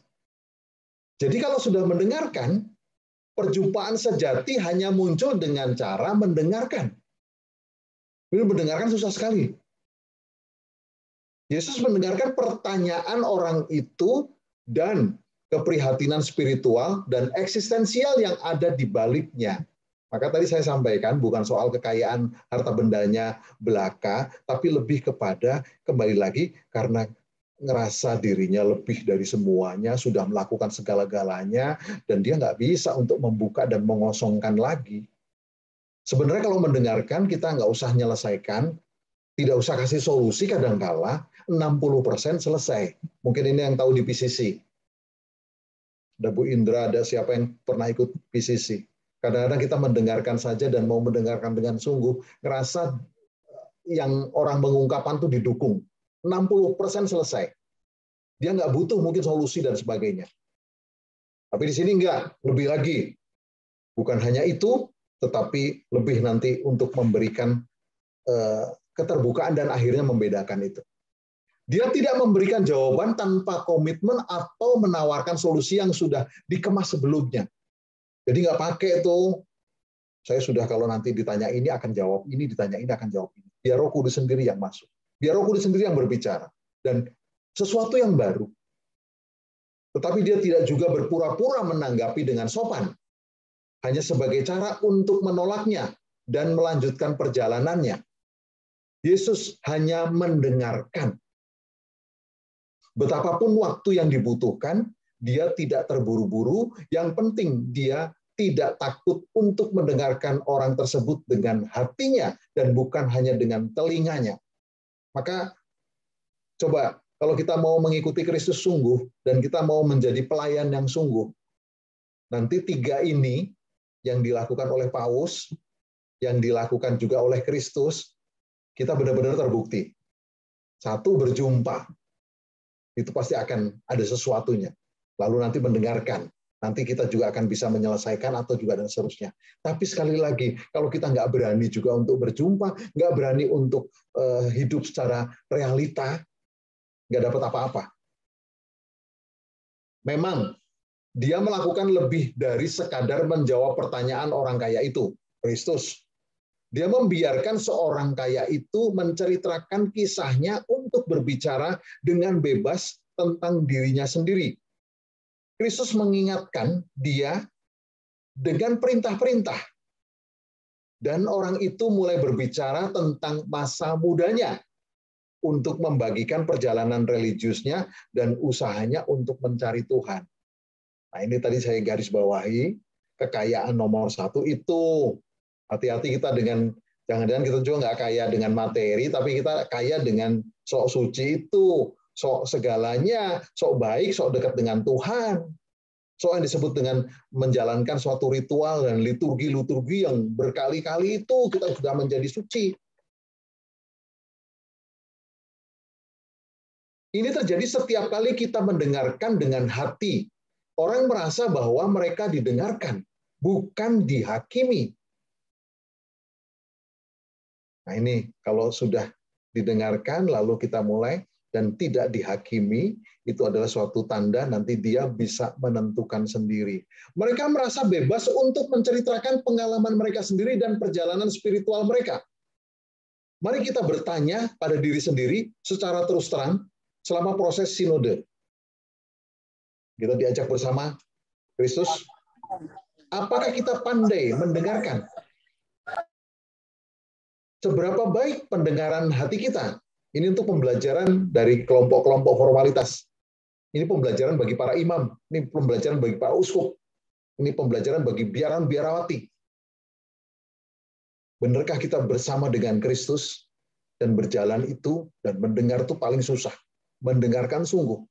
Jadi kalau sudah mendengarkan, perjumpaan sejati hanya muncul dengan cara mendengarkan. Ini mendengarkan susah sekali. Yesus mendengarkan pertanyaan orang itu dan keprihatinan spiritual dan eksistensial yang ada di baliknya. Maka tadi saya sampaikan bukan soal kekayaan harta bendanya belaka, tapi lebih kepada kembali lagi karena ngerasa dirinya lebih dari semuanya, sudah melakukan segala-galanya, dan dia nggak bisa untuk membuka dan mengosongkan lagi. Sebenarnya kalau mendengarkan, kita nggak usah menyelesaikan, tidak usah kasih solusi, kadangkala 60% selesai. Mungkin ini yang tahu di PCC. Ada Bu Indra, ada siapa yang pernah ikut PCC. Kadang-kadang kita mendengarkan saja dan mau mendengarkan dengan sungguh, ngerasa yang orang mengungkapkan itu didukung. 60% selesai. Dia nggak butuh mungkin solusi dan sebagainya. Tapi di sini enggak, lebih lagi. Bukan hanya itu, tetapi lebih nanti untuk memberikan keterbukaan dan akhirnya membedakan itu. Dia tidak memberikan jawaban tanpa komitmen atau menawarkan solusi yang sudah dikemas sebelumnya. Jadi nggak pakai tuh, saya sudah kalau nanti ditanya ini akan jawab ini, ditanya ini akan jawab ini. Biar Roh Kudus sendiri yang masuk. Biar Roh Kudus sendiri yang berbicara. Dan sesuatu yang baru. Tetapi dia tidak juga berpura-pura menanggapi dengan sopan. Hanya sebagai cara untuk menolaknya dan melanjutkan perjalanannya. Yesus hanya mendengarkan. Betapapun waktu yang dibutuhkan, dia tidak terburu-buru. Yang penting dia tidak takut untuk mendengarkan orang tersebut dengan hatinya dan bukan hanya dengan telinganya. Maka coba kalau kita mau mengikuti Kristus sungguh dan kita mau menjadi pelayan yang sungguh, nanti 3 ini yang dilakukan oleh Paus, yang dilakukan juga oleh Kristus, kita benar-benar terbukti. 1, berjumpa. Itu pasti akan ada sesuatunya. Lalu nanti mendengarkan. Nanti kita juga akan bisa menyelesaikan atau juga dan seterusnya. Tapi sekali lagi, kalau kita nggak berani juga untuk berjumpa, nggak berani untuk hidup secara realita, nggak dapat apa-apa. Memang dia melakukan lebih dari sekadar menjawab pertanyaan orang kaya itu, Kristus. Dia membiarkan seorang kaya itu menceritakan kisahnya untuk berbicara dengan bebas tentang dirinya sendiri. Kristus mengingatkan dia dengan perintah-perintah. Dan orang itu mulai berbicara tentang masa mudanya untuk membagikan perjalanan religiusnya dan usahanya untuk mencari Tuhan. Nah, ini tadi saya garis bawahi, kekayaan nomor 1 itu. Hati-hati kita dengan, jangan-jangan kita juga nggak kaya dengan materi, tapi kita kaya dengan sok suci itu. Sok segalanya, sok baik, sok dekat dengan Tuhan. Sok yang disebut dengan menjalankan suatu ritual dan liturgi-liturgi yang berkali-kali itu kita sudah menjadi suci. Ini terjadi setiap kali kita mendengarkan dengan hati. Orang merasa bahwa mereka didengarkan, bukan dihakimi. Nah ini kalau sudah didengarkan lalu kita mulai dan tidak dihakimi, itu adalah suatu tanda nanti dia bisa menentukan sendiri. Mereka merasa bebas untuk menceritakan pengalaman mereka sendiri dan perjalanan spiritual mereka. Mari kita bertanya pada diri sendiri secara terus terang selama proses sinode. Kita diajak bersama Kristus. Apakah kita pandai mendengarkan? Seberapa baik pendengaran hati kita? Ini untuk pembelajaran dari kelompok-kelompok formalitas. Ini pembelajaran bagi para imam. Ini pembelajaran bagi para uskup. Ini pembelajaran bagi biarawati. Benarkah kita bersama dengan Kristus dan berjalan itu dan mendengar itu paling susah. Mendengarkan sungguh.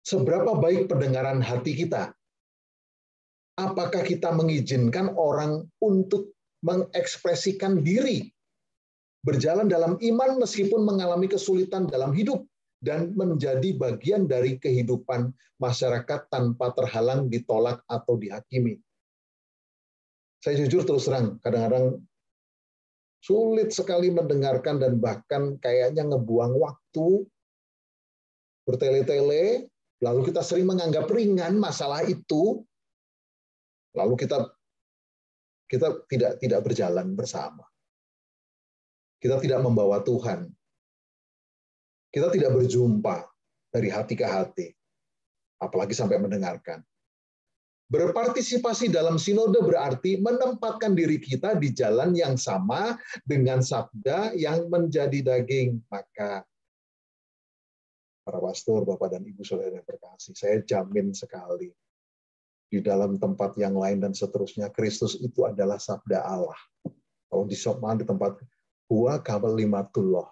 Seberapa baik pendengaran hati kita? Apakah kita mengizinkan orang untuk mengekspresikan diri? Berjalan dalam iman meskipun mengalami kesulitan dalam hidup dan menjadi bagian dari kehidupan masyarakat tanpa terhalang, ditolak, atau dihakimi. Saya jujur terus terang, kadang-kadang sulit sekali mendengarkan dan bahkan kayaknya ngebuang waktu, bertele-tele, lalu kita sering menganggap ringan masalah itu, lalu kita tidak berjalan bersama. Kita tidak membawa Tuhan. Kita tidak berjumpa dari hati ke hati, apalagi sampai mendengarkan. Berpartisipasi dalam sinode berarti menempatkan diri kita di jalan yang sama dengan sabda yang menjadi daging. Maka para pastor, Bapak dan Ibu Saudara yang terkasih, saya jamin sekali di dalam tempat yang lain dan seterusnya Kristus itu adalah sabda Allah. Kalau di tempat huwa kalimatullah,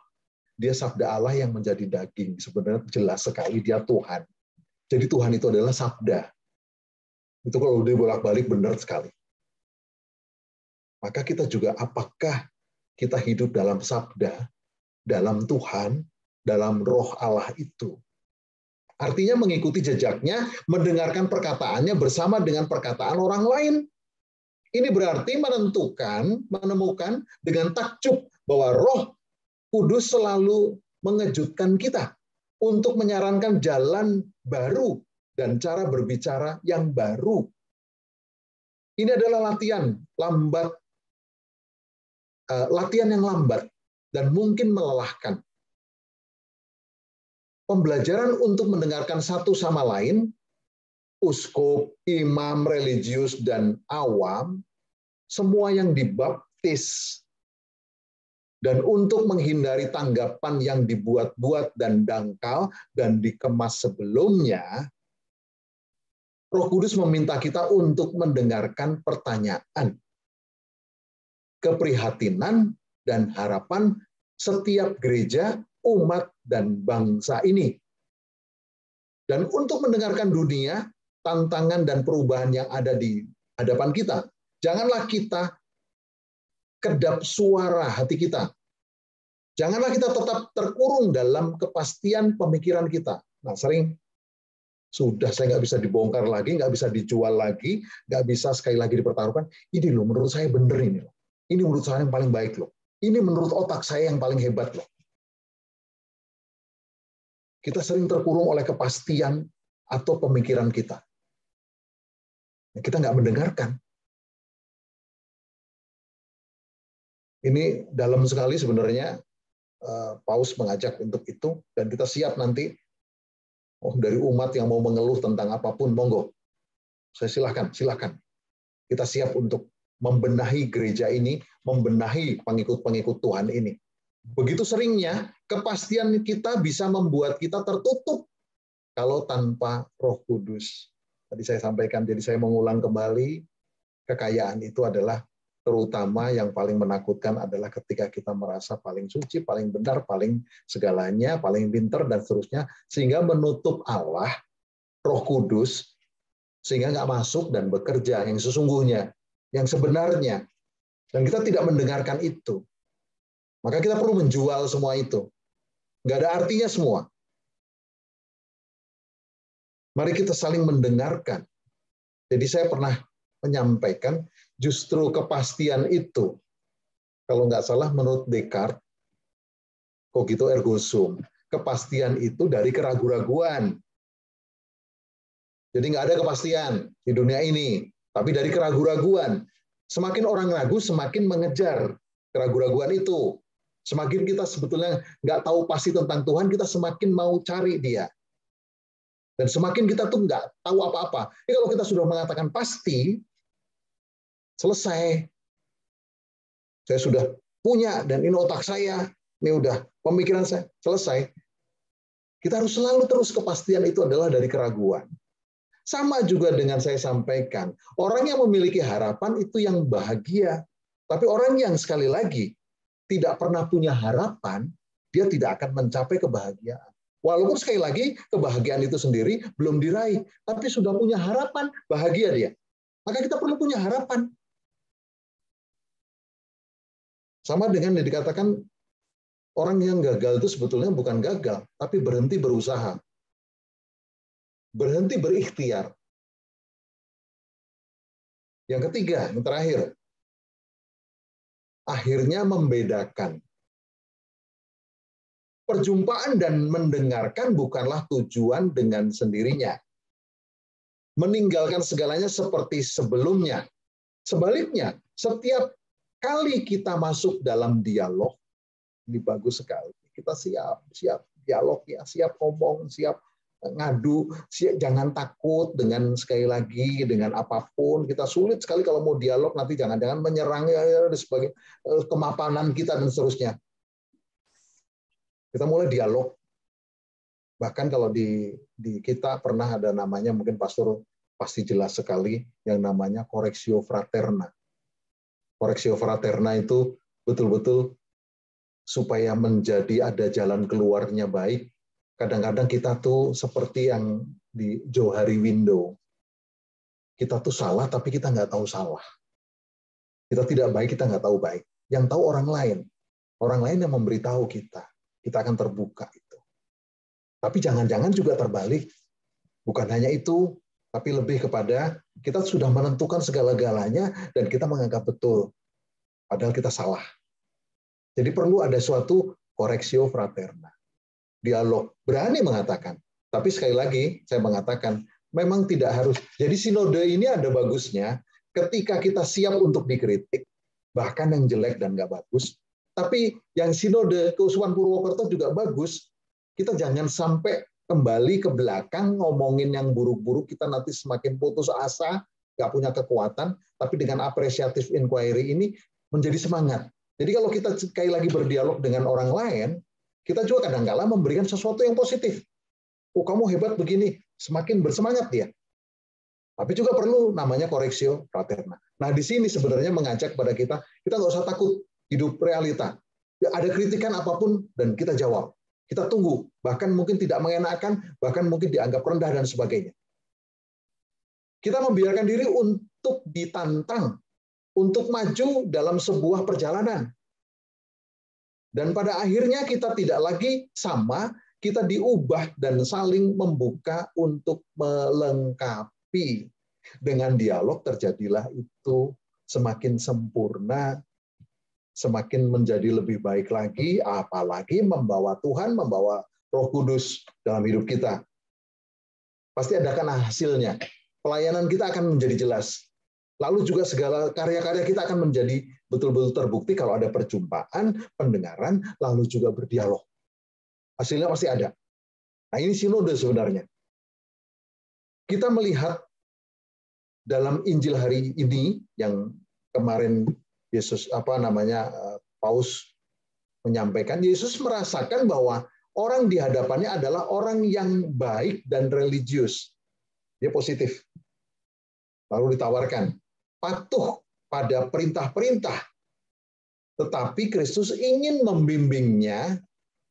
dia sabda Allah yang menjadi daging. Sebenarnya jelas sekali dia Tuhan. Jadi Tuhan itu adalah sabda. Itu kalau udah bolak-balik benar sekali. Maka kita juga apakah kita hidup dalam sabda, dalam Tuhan, dalam roh Allah itu. Artinya mengikuti jejaknya, mendengarkan perkataannya bersama dengan perkataan orang lain. Ini berarti menemukan dengan takjub bahwa Roh Kudus selalu mengejutkan kita untuk menyarankan jalan baru dan cara berbicara yang baru. Ini adalah latihan yang lambat dan mungkin melelahkan. Pembelajaran untuk mendengarkan satu sama lain, uskup, imam, religius, dan awam, semua yang dibaptis. Dan untuk menghindari tanggapan yang dibuat-buat dan dangkal dan dikemas sebelumnya, Roh Kudus meminta kita untuk mendengarkan pertanyaan, keprihatinan, dan harapan setiap gereja, umat, dan bangsa ini. Dan untuk mendengarkan dunia, tantangan dan perubahan yang ada di hadapan kita. Janganlah kita kedap suara hati kita. Janganlah kita tetap terkurung dalam kepastian pemikiran kita. Nah, sering sudah saya nggak bisa dibongkar lagi, nggak bisa dijual lagi, nggak bisa sekali lagi dipertaruhkan. Ini loh, menurut saya benar ini loh. Ini menurut saya yang paling baik loh. Ini menurut otak saya yang paling hebat loh. Kita sering terkurung oleh kepastian atau pemikiran kita. Kita nggak mendengarkan. Ini dalam sekali sebenarnya Paus mengajak untuk itu, dan kita siap nanti dari umat yang mau mengeluh tentang apapun, monggo. Saya silahkan. Kita siap untuk membenahi gereja ini, membenahi pengikut-pengikut Tuhan ini. Begitu seringnya, kepastian kita bisa membuat kita tertutup kalau tanpa Roh Kudus. Tadi saya sampaikan, jadi saya mengulang kembali, kekayaan itu adalah terutama yang paling menakutkan adalah ketika kita merasa paling suci, paling benar, paling segalanya, paling pintar, dan seterusnya, sehingga menutup Allah, Roh Kudus, sehingga nggak masuk dan bekerja yang sesungguhnya, yang sebenarnya. Dan kita tidak mendengarkan itu. Maka kita perlu menjual semua itu. Nggak ada artinya semua. Mari kita saling mendengarkan. Jadi saya pernah menyampaikan justru kepastian itu, kalau nggak salah menurut Descartes, cogito ergo sum, kepastian itu dari keraguan-raguan. Jadi nggak ada kepastian di dunia ini, tapi dari keraguan-raguan. Semakin orang ragu, semakin mengejar keraguan-raguan itu. Semakin kita sebetulnya nggak tahu pasti tentang Tuhan, kita semakin mau cari Dia. Dan semakin kita tuh nggak tahu apa-apa. Jadi kalau kita sudah mengatakan pasti, selesai. Saya sudah punya, dan ini otak saya, ini udah pemikiran saya, selesai. Kita harus selalu terus kepastian itu adalah dari keraguan. Sama juga dengan saya sampaikan, orang yang memiliki harapan itu yang bahagia. Tapi orang yang sekali lagi tidak pernah punya harapan, dia tidak akan mencapai kebahagiaan. Walaupun sekali lagi kebahagiaan itu sendiri belum diraih, tapi sudah punya harapan, bahagia dia. Maka kita perlu punya harapan. Sama dengan yang dikatakan orang yang gagal itu sebetulnya bukan gagal, tapi berhenti berusaha. Berhenti berikhtiar. Yang ketiga, yang terakhir, akhirnya membedakan. Perjumpaan dan mendengarkan bukanlah tujuan dengan sendirinya. Meninggalkan segalanya seperti sebelumnya. Sebaliknya, setiap kali kita masuk dalam dialog, ini bagus sekali. Kita siap dialog ya, siap ngomong, siap ngadu, jangan takut dengan sekali lagi dengan apapun. Kita sulit sekali kalau mau dialog, nanti jangan-jangan menyerang ya sebagai kemapanan kita dan seterusnya. Kita mulai dialog. Bahkan kalau di kita pernah ada namanya, mungkin pastor pasti jelas sekali, yang namanya correctio fraterna. Correctio fraterna itu betul-betul supaya menjadi ada jalan keluarnya baik. Kadang-kadang kita tuh seperti yang di Johari Window. Kita tuh salah, tapi kita nggak tahu salah. Kita tidak baik, kita nggak tahu baik. Yang tahu orang lain. Orang lain yang memberitahu kita. Kita akan terbuka itu. Tapi jangan-jangan juga terbalik. Bukan hanya itu, tapi lebih kepada kita sudah menentukan segala-galanya dan kita menganggap betul. Padahal kita salah. Jadi perlu ada suatu correctio fraterna. Dialog, berani mengatakan. Tapi sekali lagi saya mengatakan, memang tidak harus. Jadi sinode ini ada bagusnya ketika kita siap untuk dikritik, bahkan yang jelek dan nggak bagus. Tapi yang sinode Keuskupan Purwokerto juga bagus. Kita jangan sampai kembali ke belakang ngomongin yang buruk-buruk, kita nanti semakin putus asa, nggak punya kekuatan. Tapi dengan appreciative inquiry ini menjadi semangat. Jadi kalau kita sekali lagi berdialog dengan orang lain, kita juga kadang-kala memberikan sesuatu yang positif. Oh, kamu hebat begini, semakin bersemangat dia. Tapi juga perlu namanya correctio fraterna. Nah, di sini sebenarnya mengajak pada kita nggak usah takut hidup realita. Ada kritikan apapun dan kita jawab. Kita tunggu, bahkan mungkin tidak mengenakan, bahkan mungkin dianggap rendah dan sebagainya. Kita membiarkan diri untuk ditantang, untuk maju dalam sebuah perjalanan. Dan pada akhirnya kita tidak lagi sama, kita diubah dan saling membuka untuk melengkapi. Dengan dialog terjadilah itu semakin sempurna, semakin menjadi lebih baik lagi, apalagi membawa Tuhan, membawa Roh Kudus dalam hidup kita. Pasti ada kan hasilnya. Pelayanan kita akan menjadi jelas. Lalu juga segala karya-karya kita akan menjadi betul-betul terbukti kalau ada perjumpaan, pendengaran, lalu juga berdialog. Hasilnya pasti ada. Nah, ini sinode sebenarnya. Kita melihat dalam Injil hari ini yang kemarin Yesus Paus menyampaikan, Yesus merasakan bahwa orang di hadapannya adalah orang yang baik dan religius. Dia positif. Lalu ditawarkan patuh pada perintah-perintah. Tetapi Kristus ingin membimbingnya,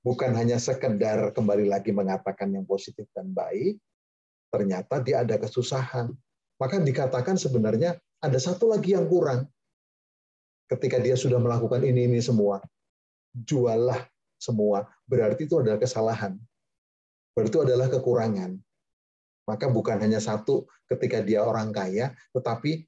bukan hanya sekedar kembali lagi mengatakan yang positif dan baik, ternyata dia ada kesusahan. Maka dikatakan sebenarnya ada satu lagi yang kurang. Ketika dia sudah melakukan ini semua, juallah semua, berarti itu adalah kesalahan. Berarti itu adalah kekurangan. Maka bukan hanya satu ketika dia orang kaya, tetapi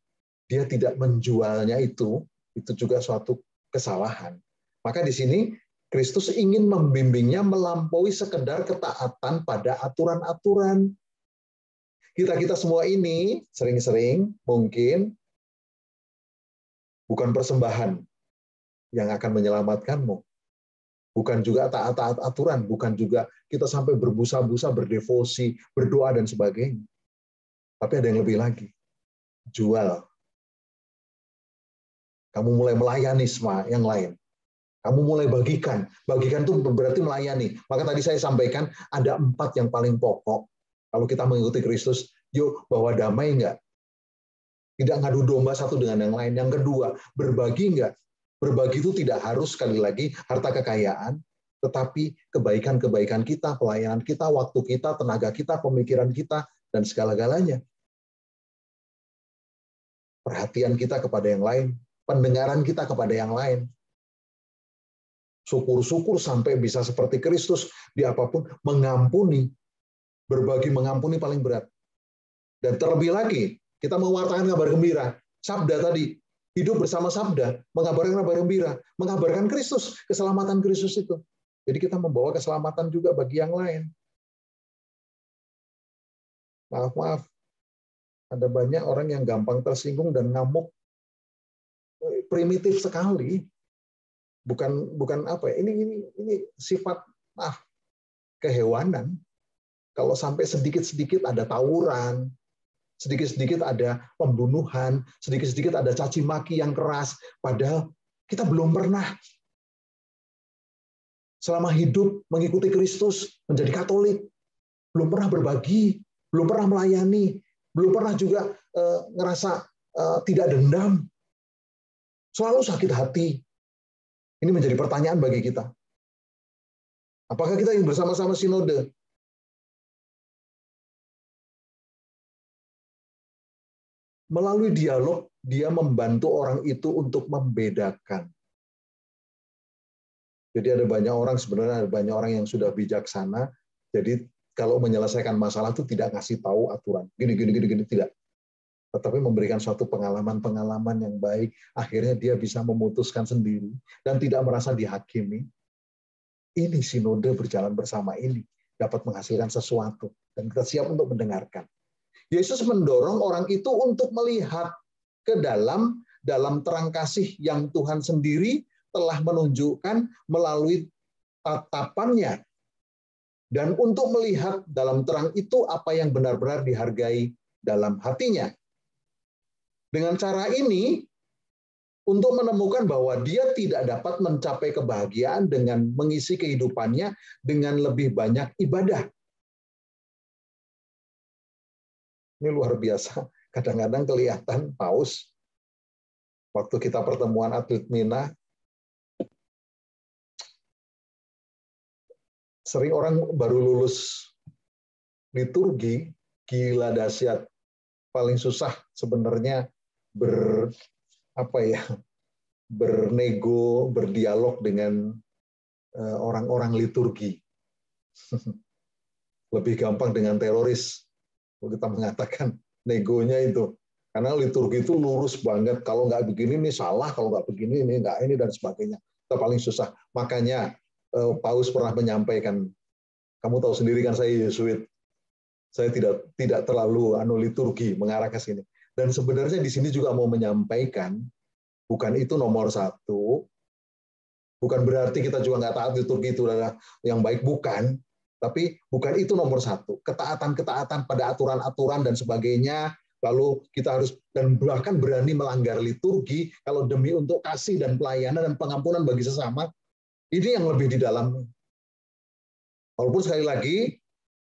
dia tidak menjualnya itu juga suatu kesalahan. Maka di sini Kristus ingin membimbingnya melampaui sekedar ketaatan pada aturan-aturan. Kita semua ini sering-sering mungkin bukan persembahan yang akan menyelamatkanmu. Bukan juga taat-taat aturan, bukan juga kita sampai berbusa-busa, berdevosi, berdoa, dan sebagainya. Tapi ada yang lebih lagi. Jual. Kamu mulai melayani semua yang lain. Kamu mulai bagikan. Bagikan itu berarti melayani. Maka tadi saya sampaikan ada 4 yang paling pokok. Kalau kita mengikuti Kristus, yuk bawa damai enggak? Tidak ngadu domba satu dengan yang lain. Yang kedua, berbagi enggak? Berbagi itu tidak harus sekali lagi harta kekayaan, tetapi kebaikan-kebaikan kita, pelayanan kita, waktu kita, tenaga kita, pemikiran kita, dan segala-galanya. Perhatian kita kepada yang lain, pendengaran kita kepada yang lain. Syukur-syukur sampai bisa seperti Kristus di apapun, mengampuni. Berbagi mengampuni paling berat. Dan terlebih lagi, kita mewartakan kabar gembira. Sabda tadi, hidup bersama sabda, mengabarkan kabar gembira, mengabarkan Kristus, keselamatan Kristus itu. Jadi kita membawa keselamatan juga bagi yang lain. Maaf, ada banyak orang yang gampang tersinggung dan ngamuk, primitif sekali. Bukan apa ya? Ini sifat kehewanan. Kalau sampai sedikit-sedikit ada tawuran, sedikit-sedikit ada pembunuhan, sedikit-sedikit ada caci maki yang keras, padahal kita belum pernah selama hidup mengikuti Kristus, menjadi Katolik, belum pernah berbagi, belum pernah melayani, belum pernah juga ngerasa tidak dendam, selalu sakit hati. Ini menjadi pertanyaan bagi kita. Apakah kita ingin bersama-sama sinode? Melalui dialog, dia membantu orang itu untuk membedakan. Jadi ada banyak orang, sebenarnya ada banyak orang yang sudah bijaksana, jadi kalau menyelesaikan masalah itu tidak ngasih tahu aturan. Gini, tidak. Tetapi memberikan suatu pengalaman-pengalaman yang baik, akhirnya dia bisa memutuskan sendiri, dan tidak merasa dihakimi. Ini sinode berjalan bersama ini, dapat menghasilkan sesuatu, dan kita siap untuk mendengarkan. Yesus mendorong orang itu untuk melihat ke dalam terang kasih yang Tuhan sendiri telah menunjukkan melalui tatapannya. Dan untuk melihat dalam terang itu apa yang benar-benar dihargai dalam hatinya. Dengan cara ini, untuk menemukan bahwa dia tidak dapat mencapai kebahagiaan dengan mengisi kehidupannya dengan lebih banyak ibadah. Ini luar biasa. Kadang-kadang kelihatan Paus, waktu kita pertemuan atlet Mina, sering orang baru lulus liturgi, gila dahsyat. Paling susah sebenarnya bernego, berdialog dengan orang-orang liturgi. Lebih gampang dengan teroris. Kita mengatakan negonya itu. Karena liturgi itu lurus banget. Kalau nggak begini ini salah, kalau nggak begini ini nggak ini, dan sebagainya. Itu paling susah. Makanya Paus pernah menyampaikan, kamu tahu sendiri kan saya Yesuit. Saya tidak terlalu liturgi mengarah ke sini. Dan sebenarnya di sini juga mau menyampaikan, bukan itu nomor satu. Bukan berarti kita juga nggak taat liturgi itu adalah yang baik, bukan. Tapi bukan itu nomor satu. Ketaatan-ketaatan pada aturan-aturan dan sebagainya, lalu kita harus dan bahkan berani melanggar liturgi kalau demi untuk kasih dan pelayanan dan pengampunan bagi sesama, ini yang lebih di dalam. Walaupun sekali lagi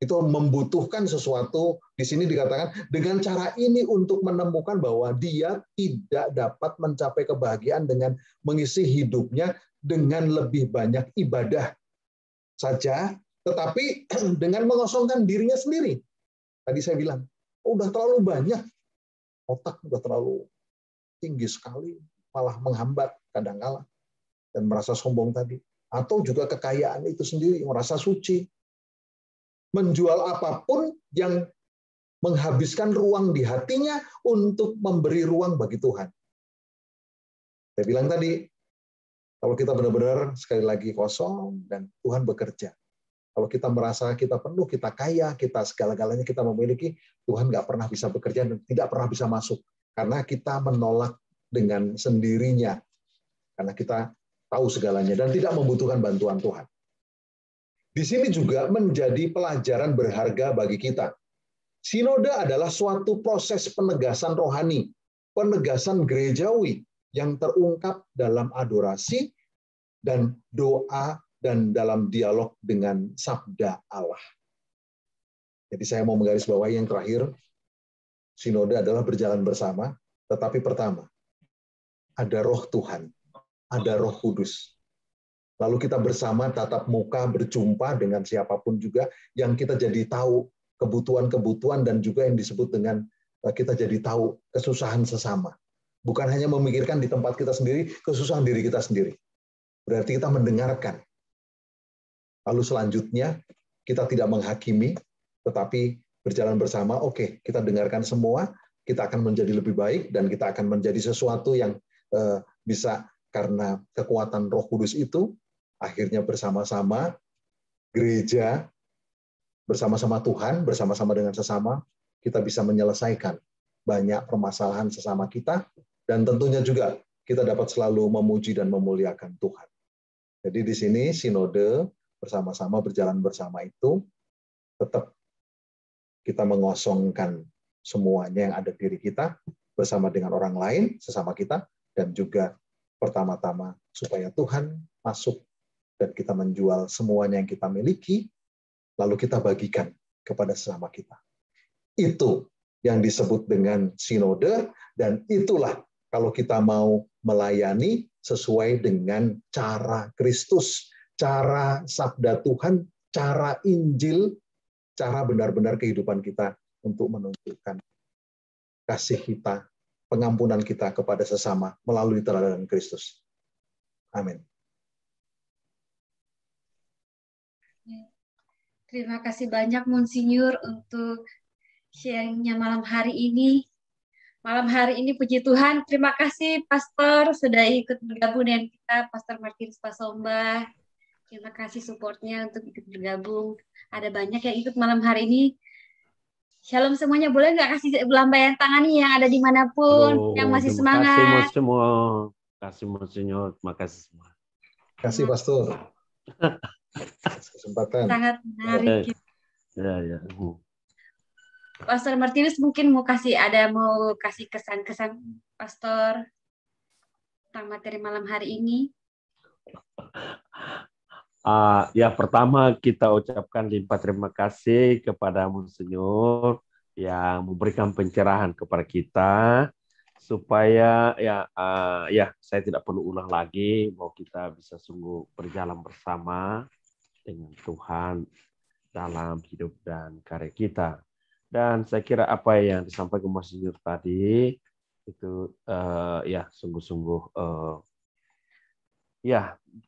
itu membutuhkan sesuatu, di sini dikatakan dengan cara ini untuk menemukan bahwa dia tidak dapat mencapai kebahagiaan dengan mengisi hidupnya dengan lebih banyak ibadah saja, tetapi dengan mengosongkan dirinya sendiri. Tadi saya bilang, udah terlalu banyak, otak udah terlalu tinggi sekali, malah menghambat kadang-kala, dan merasa sombong tadi. atau juga kekayaan itu sendiri, merasa suci. Menjual apapun yang menghabiskan ruang di hatinya untuk memberi ruang bagi Tuhan. Saya bilang tadi, kalau kita benar-benar sekali lagi kosong dan Tuhan bekerja. Kalau kita merasa kita penuh, kita kaya, kita segala-galanya kita memiliki, Tuhan nggak pernah bisa bekerja dan tidak pernah bisa masuk. Karena kita menolak dengan sendirinya. Karena kita tahu segalanya dan tidak membutuhkan bantuan Tuhan. Di sini juga menjadi pelajaran berharga bagi kita. Sinode adalah suatu proses penegasan rohani, penegasan gerejawi yang terungkap dalam adorasi dan doa dan dalam dialog dengan sabda Allah. Jadi saya mau menggarisbawahi yang terakhir, sinode adalah berjalan bersama, tetapi pertama, ada roh Tuhan, ada roh kudus. Lalu kita bersama tatap muka berjumpa dengan siapapun juga yang kita jadi tahu kebutuhan-kebutuhan dan juga yang disebut dengan kita jadi tahu kesusahan sesama. Bukan hanya memikirkan di tempat kita sendiri, kesusahan diri kita sendiri. Berarti kita mendengarkan. Lalu selanjutnya, kita tidak menghakimi, tetapi berjalan bersama, oke, kita dengarkan semua, kita akan menjadi lebih baik, dan kita akan menjadi sesuatu yang bisa karena kekuatan Roh Kudus itu, akhirnya bersama-sama, gereja, bersama-sama Tuhan, bersama-sama dengan sesama, kita bisa menyelesaikan banyak permasalahan sesama kita, dan tentunya juga kita dapat selalu memuji dan memuliakan Tuhan. Jadi di sini sinode bersama-sama berjalan bersama itu tetap kita mengosongkan semuanya yang ada di diri kita bersama dengan orang lain, sesama kita, dan juga pertama-tama supaya Tuhan masuk dan kita menjual semuanya yang kita miliki, lalu kita bagikan kepada sesama kita. Itu yang disebut dengan sinode, dan itulah kalau kita mau melayani sesuai dengan cara Kristus, cara sabda Tuhan, cara Injil, cara benar-benar kehidupan kita untuk menunjukkan kasih kita, pengampunan kita kepada sesama melalui teladan Kristus. Amin. Terima kasih banyak Monsinyur untuk sharingnya malam hari ini. Malam hari ini puji Tuhan, terima kasih Pastor sudah ikut bergabung dengan kita, Pastor Martinus Pasomba. Terima kasih supportnya untuk ikut bergabung. Ada banyak yang ikut malam hari ini. Shalom semuanya, boleh nggak kasih lambaian tangan nih yang ada dimanapun, yang masih semangat. Terima kasih Monsinyur, terima kasih semua. Terima kasih Pastor. Kesempatan. Sangat menarik. Ya. Pastor Martinus mungkin mau kasih kesan-kesan Pastor tentang materi malam hari ini. Ya, pertama kita ucapkan limpah terima kasih kepada Monsinyur yang memberikan pencerahan kepada kita supaya saya tidak perlu ulang lagi bahwa kita bisa sungguh berjalan bersama dengan Tuhan dalam hidup dan karya kita. Dan saya kira apa yang disampaikan Monsinyur tadi itu sungguh-sungguh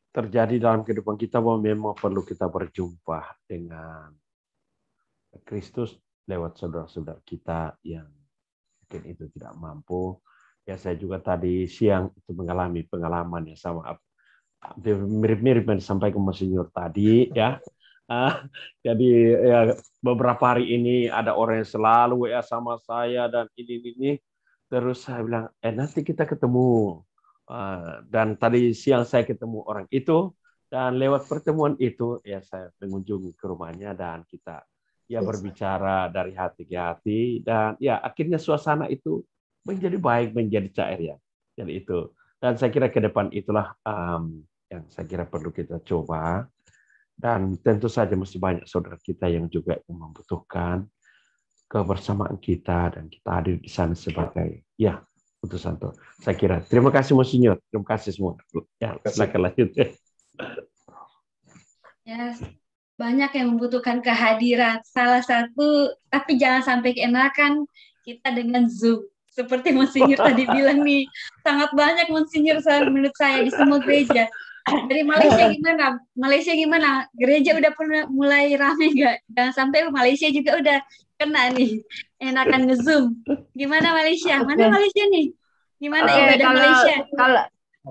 terjadi dalam kehidupan kita bahwa memang perlu kita berjumpa dengan Kristus lewat saudara-saudara kita yang mungkin itu tidak mampu. Ya, saya juga tadi siang itu mengalami pengalaman yang sama, mirip-mirip yang disampaikan Monsinyur tadi, ya. Jadi ya, beberapa hari ini ada orang yang selalu WA sama saya dan ini terus saya bilang nanti kita ketemu. Dan tadi siang saya ketemu orang itu dan lewat pertemuan itu ya saya mengunjungi ke rumahnya dan kita berbicara dari hati ke hati dan ya akhirnya suasana itu menjadi baik, menjadi cair ya. Jadi itu, dan saya kira ke depan itulah yang saya kira perlu kita coba. Dan tentu saja mesti banyak saudara kita yang juga membutuhkan kebersamaan kita dan kita hadir di sana sebagai utusan Tuhan. Saya kira. Terima kasih Monsinyur. Terima kasih semua. Ya, silakan lanjut. Ya, banyak yang membutuhkan kehadiran. Salah satu, tapi jangan sampai keenakan kita dengan Zoom. Seperti Monsinyur tadi bilang nih, sangat banyak Monsinyur menurut saya di semua gereja. Dari Malaysia gimana? Malaysia gimana? Gereja udah pernah mulai ramai nggak? Jangan sampai Malaysia juga udah kena nih. Enakan nge-zoom. Gimana Malaysia? Mana Oke. Malaysia nih? Gimana Oke, ibadah Malaysia?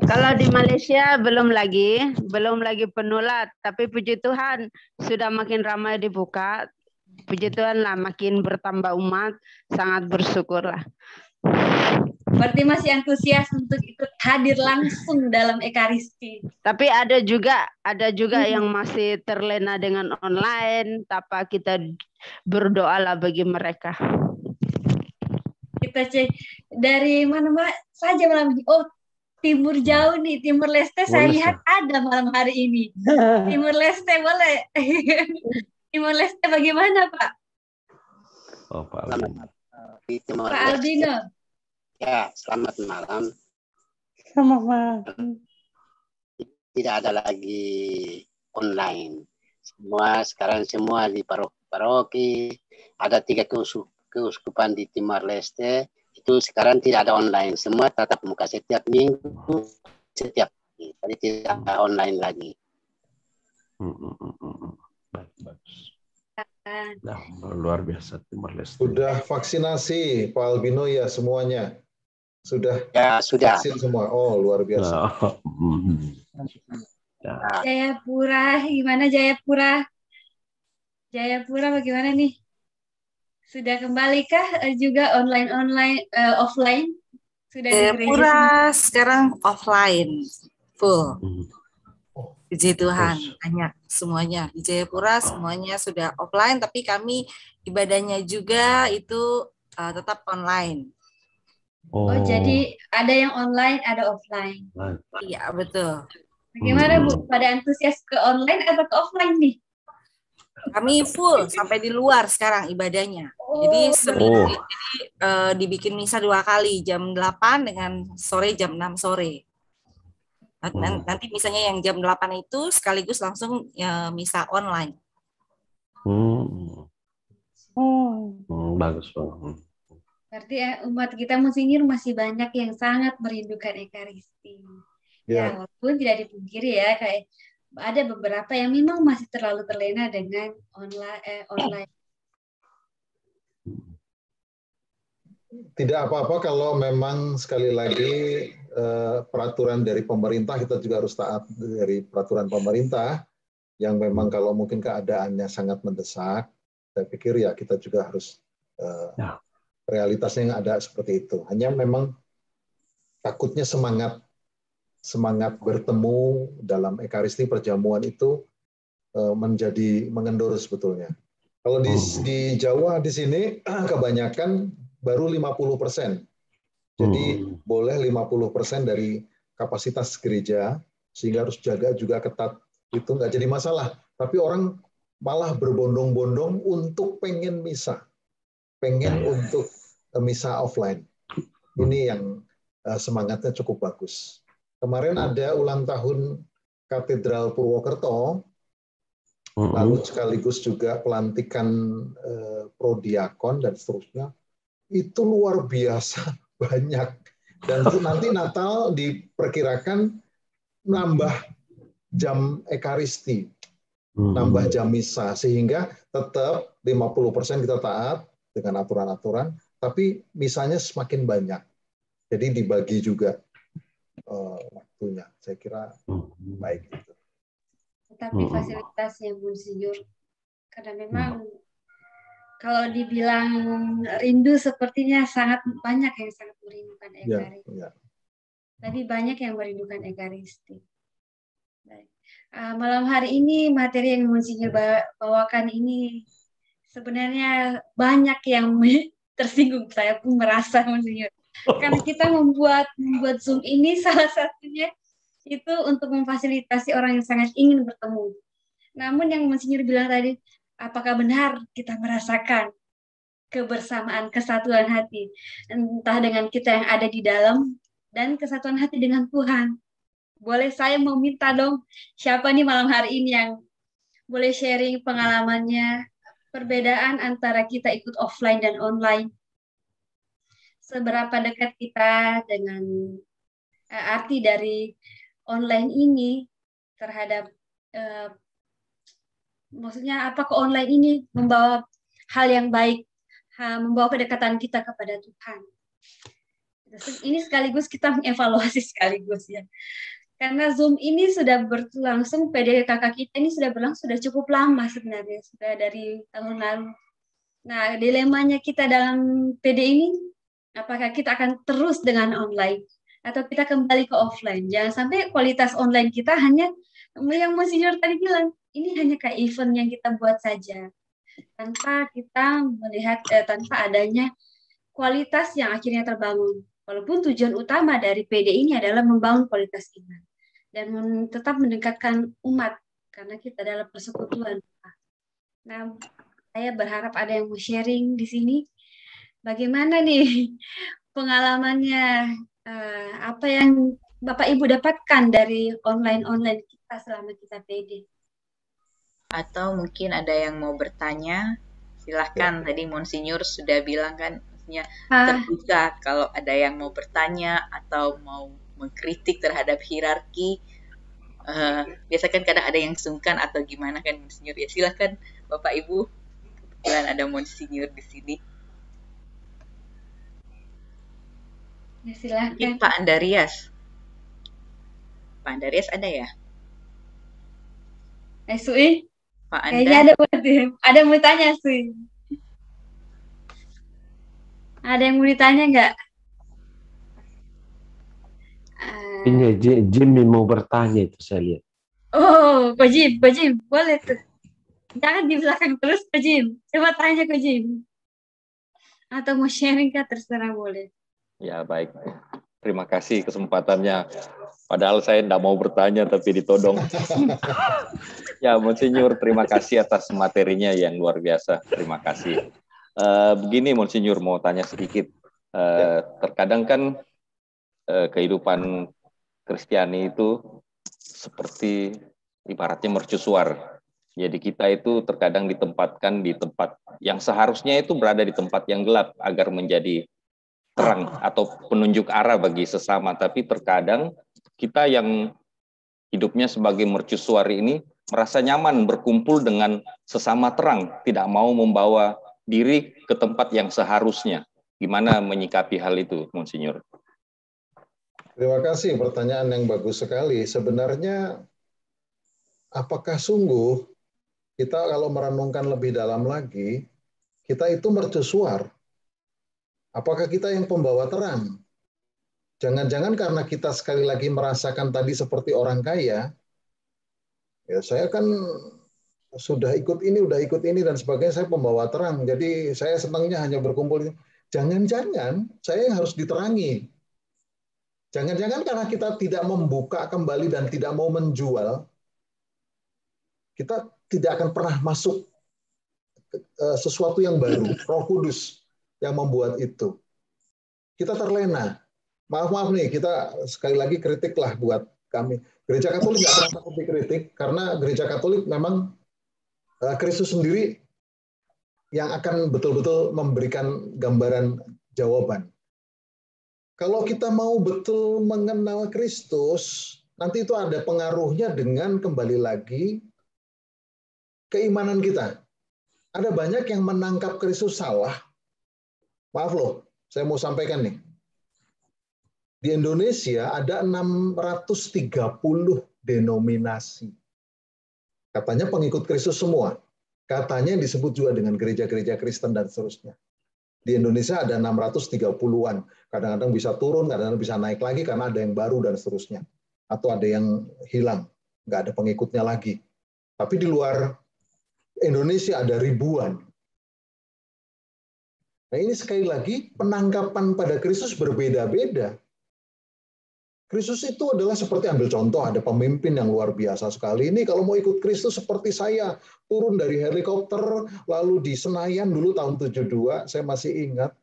kalau di Malaysia belum lagi penuh lah, tapi puji Tuhan sudah makin ramai dibuka. Puji Tuhan lah, makin bertambah umat, sangat bersyukur lah. Berarti masih antusias untuk ikut hadir langsung dalam Ekaristi. Tapi ada juga yang masih terlena dengan online, tapi kita berdoalah bagi mereka. Kita cek dari mana saja malam ini. Oh, Timur jauh nih, Timur Leste saya lihat ada malam hari ini. Timur Leste boleh. Timur Leste bagaimana Pak? Oh, Pak Albino. Pak Albino. Ya, selamat malam. Selamat malam. Tidak ada lagi online. Sekarang semua di paroki. Ada 3 keuskupan di Timor Leste. Itu sekarang tidak ada online. Semua tatap muka setiap minggu, setiap hari. Jadi tidak ada online lagi. Bagus. Nah, luar biasa Timor Leste. Sudah vaksinasi Pak Albino ya semuanya? Sudah? Ya, sudah. Vaksin semua. Oh, luar biasa. Jayapura, gimana Jayapura? Jayapura bagaimana nih? Sudah kembalikah juga offline? Sudah Jayapura sekarang offline full. Puji Tuhan, banyak semuanya. Di Jayapura semuanya sudah offline, tapi kami ibadahnya juga itu tetap online. Oh, jadi ada yang online, ada offline. Iya, betul. Bagaimana Bu? Pada antusias ke online atau ke offline nih? Kami full sampai di luar sekarang ibadahnya. Jadi seminggu ini dibikin misa 2 kali, jam 8 dengan sore jam 6 sore. Nanti misalnya yang jam 8 itu sekaligus langsung misa online. Bagus banget. Berarti umat kita Monsinyur masih banyak yang sangat merindukan Ekaristi. Ya, walaupun tidak dipungkiri ya, kayak ada beberapa yang memang masih terlalu terlena dengan online. Tidak apa-apa kalau memang sekali lagi peraturan dari pemerintah, kita juga harus taat dari peraturan pemerintah yang memang kalau mungkin keadaannya sangat mendesak, saya pikir ya kita juga harus realitasnya yang ada seperti itu. Hanya memang takutnya semangat bertemu dalam Ekaristi perjamuan itu menjadi mengendur sebetulnya. Kalau di Jawa di sini kebanyakan baru 50%. Jadi boleh 50% dari kapasitas gereja, sehingga harus jaga juga ketat. Itu nggak jadi masalah. Tapi orang malah berbondong-bondong untuk pengen misa. Pengen untuk misa offline. Ini yang semangatnya cukup bagus. Kemarin ada ulang tahun Katedral Purwokerto, lalu sekaligus juga pelantikan prodiakon dan seterusnya. Itu luar biasa banyak. Dan nanti Natal diperkirakan nambah jam Ekaristi, nambah jam misa, sehingga tetap 50% kita taat dengan aturan-aturan, tapi misanya semakin banyak. Jadi dibagi juga waktunya. Saya kira baik itu. Tapi fasilitasnya Monsinyur, karena memang kalau dibilang rindu sepertinya sangat banyak yang sangat merindukan Ekaristi. Tapi banyak yang merindukan Ekaristi. Malam hari ini materi yang Monsinyur bawakan ini sebenarnya banyak yang tersinggung. Saya pun merasa Monsinyur. Karena kita membuat Zoom ini salah satunya itu untuk memfasilitasi orang yang sangat ingin bertemu. Namun yang Monsinyur bilang tadi, apakah benar kita merasakan kebersamaan, kesatuan hati, entah dengan kita yang ada di dalam dan kesatuan hati dengan Tuhan. Boleh saya meminta dong, siapa nih malam hari ini yang boleh sharing pengalamannya, perbedaan antara kita ikut offline dan online? Seberapa dekat kita dengan arti dari online ini terhadap maksudnya apa ke online ini membawa hal yang baik, membawa kedekatan kita kepada Tuhan. Ini sekaligus kita mengevaluasi sekaligus ya. Karena Zoom ini sudah berlangsung, PDKK kita ini sudah berlangsung sudah cukup lama sebenarnya, sudah dari tahun lalu. Nah, dilemanya kita dalam PD ini, apakah kita akan terus dengan online atau kita kembali ke offline? Jangan sampai kualitas online kita hanya yang Monsinyur tadi bilang, ini hanya kayak event yang kita buat saja, tanpa kita melihat tanpa adanya kualitas yang akhirnya terbangun. Walaupun tujuan utama dari PD ini adalah membangun kualitas iman dan tetap mendekatkan umat karena kita dalam persekutuan. Nah, saya berharap ada yang mau sharing di sini. Bagaimana nih pengalamannya? Apa yang Bapak Ibu dapatkan dari online kita selama kita PD? Atau mungkin ada yang mau bertanya? Silahkan. Tadi Monsinyur sudah bilang kan, maksudnya terbuka kalau ada yang mau bertanya atau mau mengkritik terhadap hierarki. Biasa kan kadang ada yang sungkan atau gimana kan Monsinyur. Ya silahkan Bapak Ibu. Kebetulan ada Monsinyur di sini. Ya, silahkan. Mungkin Pak Andarias. Pak Andarias ada ya? Sui. Pak Anda. Kayaknya ada yang mau tanya, Sui. Ada yang mau ditanya nggak? Ini Jimmy mau bertanya itu saya lihat. Oh, Ko Jim, boleh tuh. Jangan di belakang terus, Ko Jim. Coba tanya Ko Jim. Atau mau sharing kah, terserah boleh. Ya, baik. Terima kasih kesempatannya. Padahal saya tidak mau bertanya, tapi ditodong. Ya, Monsinyur, terima kasih atas materinya yang luar biasa. Terima kasih. Begini, Monsinyur, mau tanya sedikit. Terkadang kan kehidupan Kristiani itu seperti ibaratnya mercusuar. Jadi kita itu terkadang ditempatkan di tempat yang seharusnya itu berada di tempat yang gelap agar menjadi terang atau penunjuk arah bagi sesama. Tapi terkadang kita yang hidupnya sebagai mercusuar ini merasa nyaman berkumpul dengan sesama terang, tidak mau membawa diri ke tempat yang seharusnya. Gimana menyikapi hal itu, Monsinyur? Terima kasih, pertanyaan yang bagus sekali. Sebenarnya, apakah sungguh kita kalau merenungkan lebih dalam lagi, kita itu mercusuar? Apakah kita yang pembawa terang? Jangan-jangan karena kita sekali lagi merasakan tadi seperti orang kaya, ya saya kan sudah ikut ini dan sebagainya, saya pembawa terang. Jadi saya senangnya hanya berkumpul. Jangan-jangan saya yang harus diterangi. Jangan-jangan karena kita tidak membuka kembali dan tidak mau menjual, kita tidak akan pernah masuk sesuatu yang baru. Roh Kudus yang membuat itu. Kita terlena. Maaf nih, kita sekali lagi kritiklah buat kami. Gereja Katolik nggak pernah takut dikritik, karena Gereja Katolik memang Kristus sendiri yang akan betul-betul memberikan gambaran jawaban. Kalau kita mau betul mengenal Kristus, nanti itu ada pengaruhnya dengan kembali lagi keimanan kita. Ada banyak yang menangkap Kristus salah. Maaf loh, saya mau sampaikan nih. Di Indonesia ada 630 denominasi. Katanya pengikut Kristus semua. Katanya disebut juga dengan gereja-gereja Kristen dan seterusnya. Di Indonesia ada 630-an. Kadang-kadang bisa turun, kadang-kadang bisa naik lagi karena ada yang baru dan seterusnya. Atau ada yang hilang, nggak ada pengikutnya lagi. Tapi di luar Indonesia ada ribuan. Nah ini sekali lagi penangkapan pada Kristus berbeda-beda. Kristus itu adalah seperti, ambil contoh, ada pemimpin yang luar biasa sekali. Ini kalau mau ikut Kristus seperti saya, turun dari helikopter, lalu di Senayan dulu tahun 72, saya masih ingat.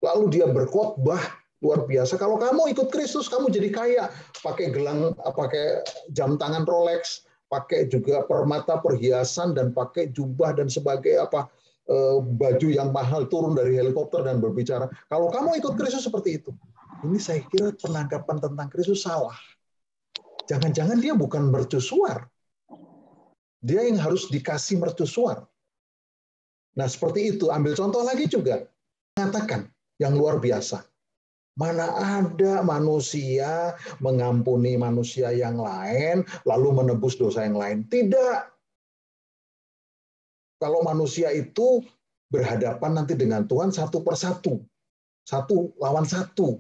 Lalu dia berkhotbah luar biasa. Kalau kamu ikut Kristus, kamu jadi kaya. Pakai gelang, pakai jam tangan Rolex, pakai juga permata perhiasan, dan pakai jubah dan sebagai baju yang mahal, turun dari helikopter dan berbicara. Kalau kamu ikut Kristus seperti itu. Ini saya kira penangkapan tentang Kristus salah. Jangan-jangan dia bukan mercusuar. Dia yang harus dikasih mercusuar. Nah, seperti itu. Ambil contoh lagi juga. Mengatakan yang luar biasa. Mana ada manusia mengampuni manusia yang lain, lalu menebus dosa yang lain. Tidak. Kalau manusia itu berhadapan nanti dengan Tuhan satu persatu. Satu lawan satu.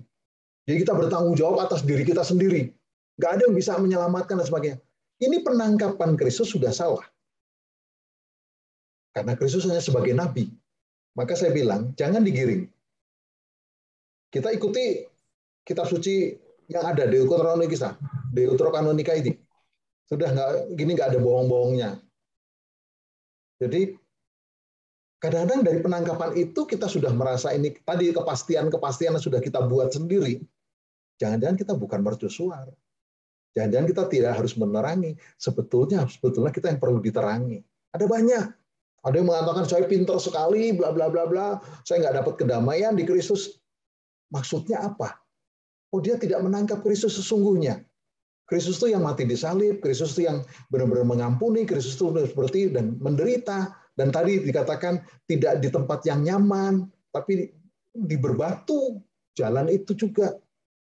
Jadi kita bertanggung jawab atas diri kita sendiri. Nggak ada yang bisa menyelamatkan dan sebagainya. Ini penangkapan Kristus sudah salah. Karena Kristus hanya sebagai nabi. Maka saya bilang, jangan digiring. Kita ikuti kitab suci yang ada, Deuterokanonika ini. Sudah nggak ada bohong-bohongnya. Jadi kadang-kadang dari penangkapan itu kita sudah merasa ini tadi kepastian yang sudah kita buat sendiri. Jangan-jangan kita bukan mercusuar. Jangan-jangan kita tidak harus menerangi. Sebetulnya kita yang perlu diterangi. Ada banyak. Ada yang mengatakan saya pintar sekali, bla bla bla bla. Saya nggak dapat kedamaian di Kristus. Maksudnya apa? Oh, dia tidak menangkap Kristus sesungguhnya. Kristus itu yang mati di salib, Kristus itu yang benar-benar mengampuni, Kristus itu seperti dan menderita. Dan tadi dikatakan tidak di tempat yang nyaman, tapi di berbatu jalan itu juga.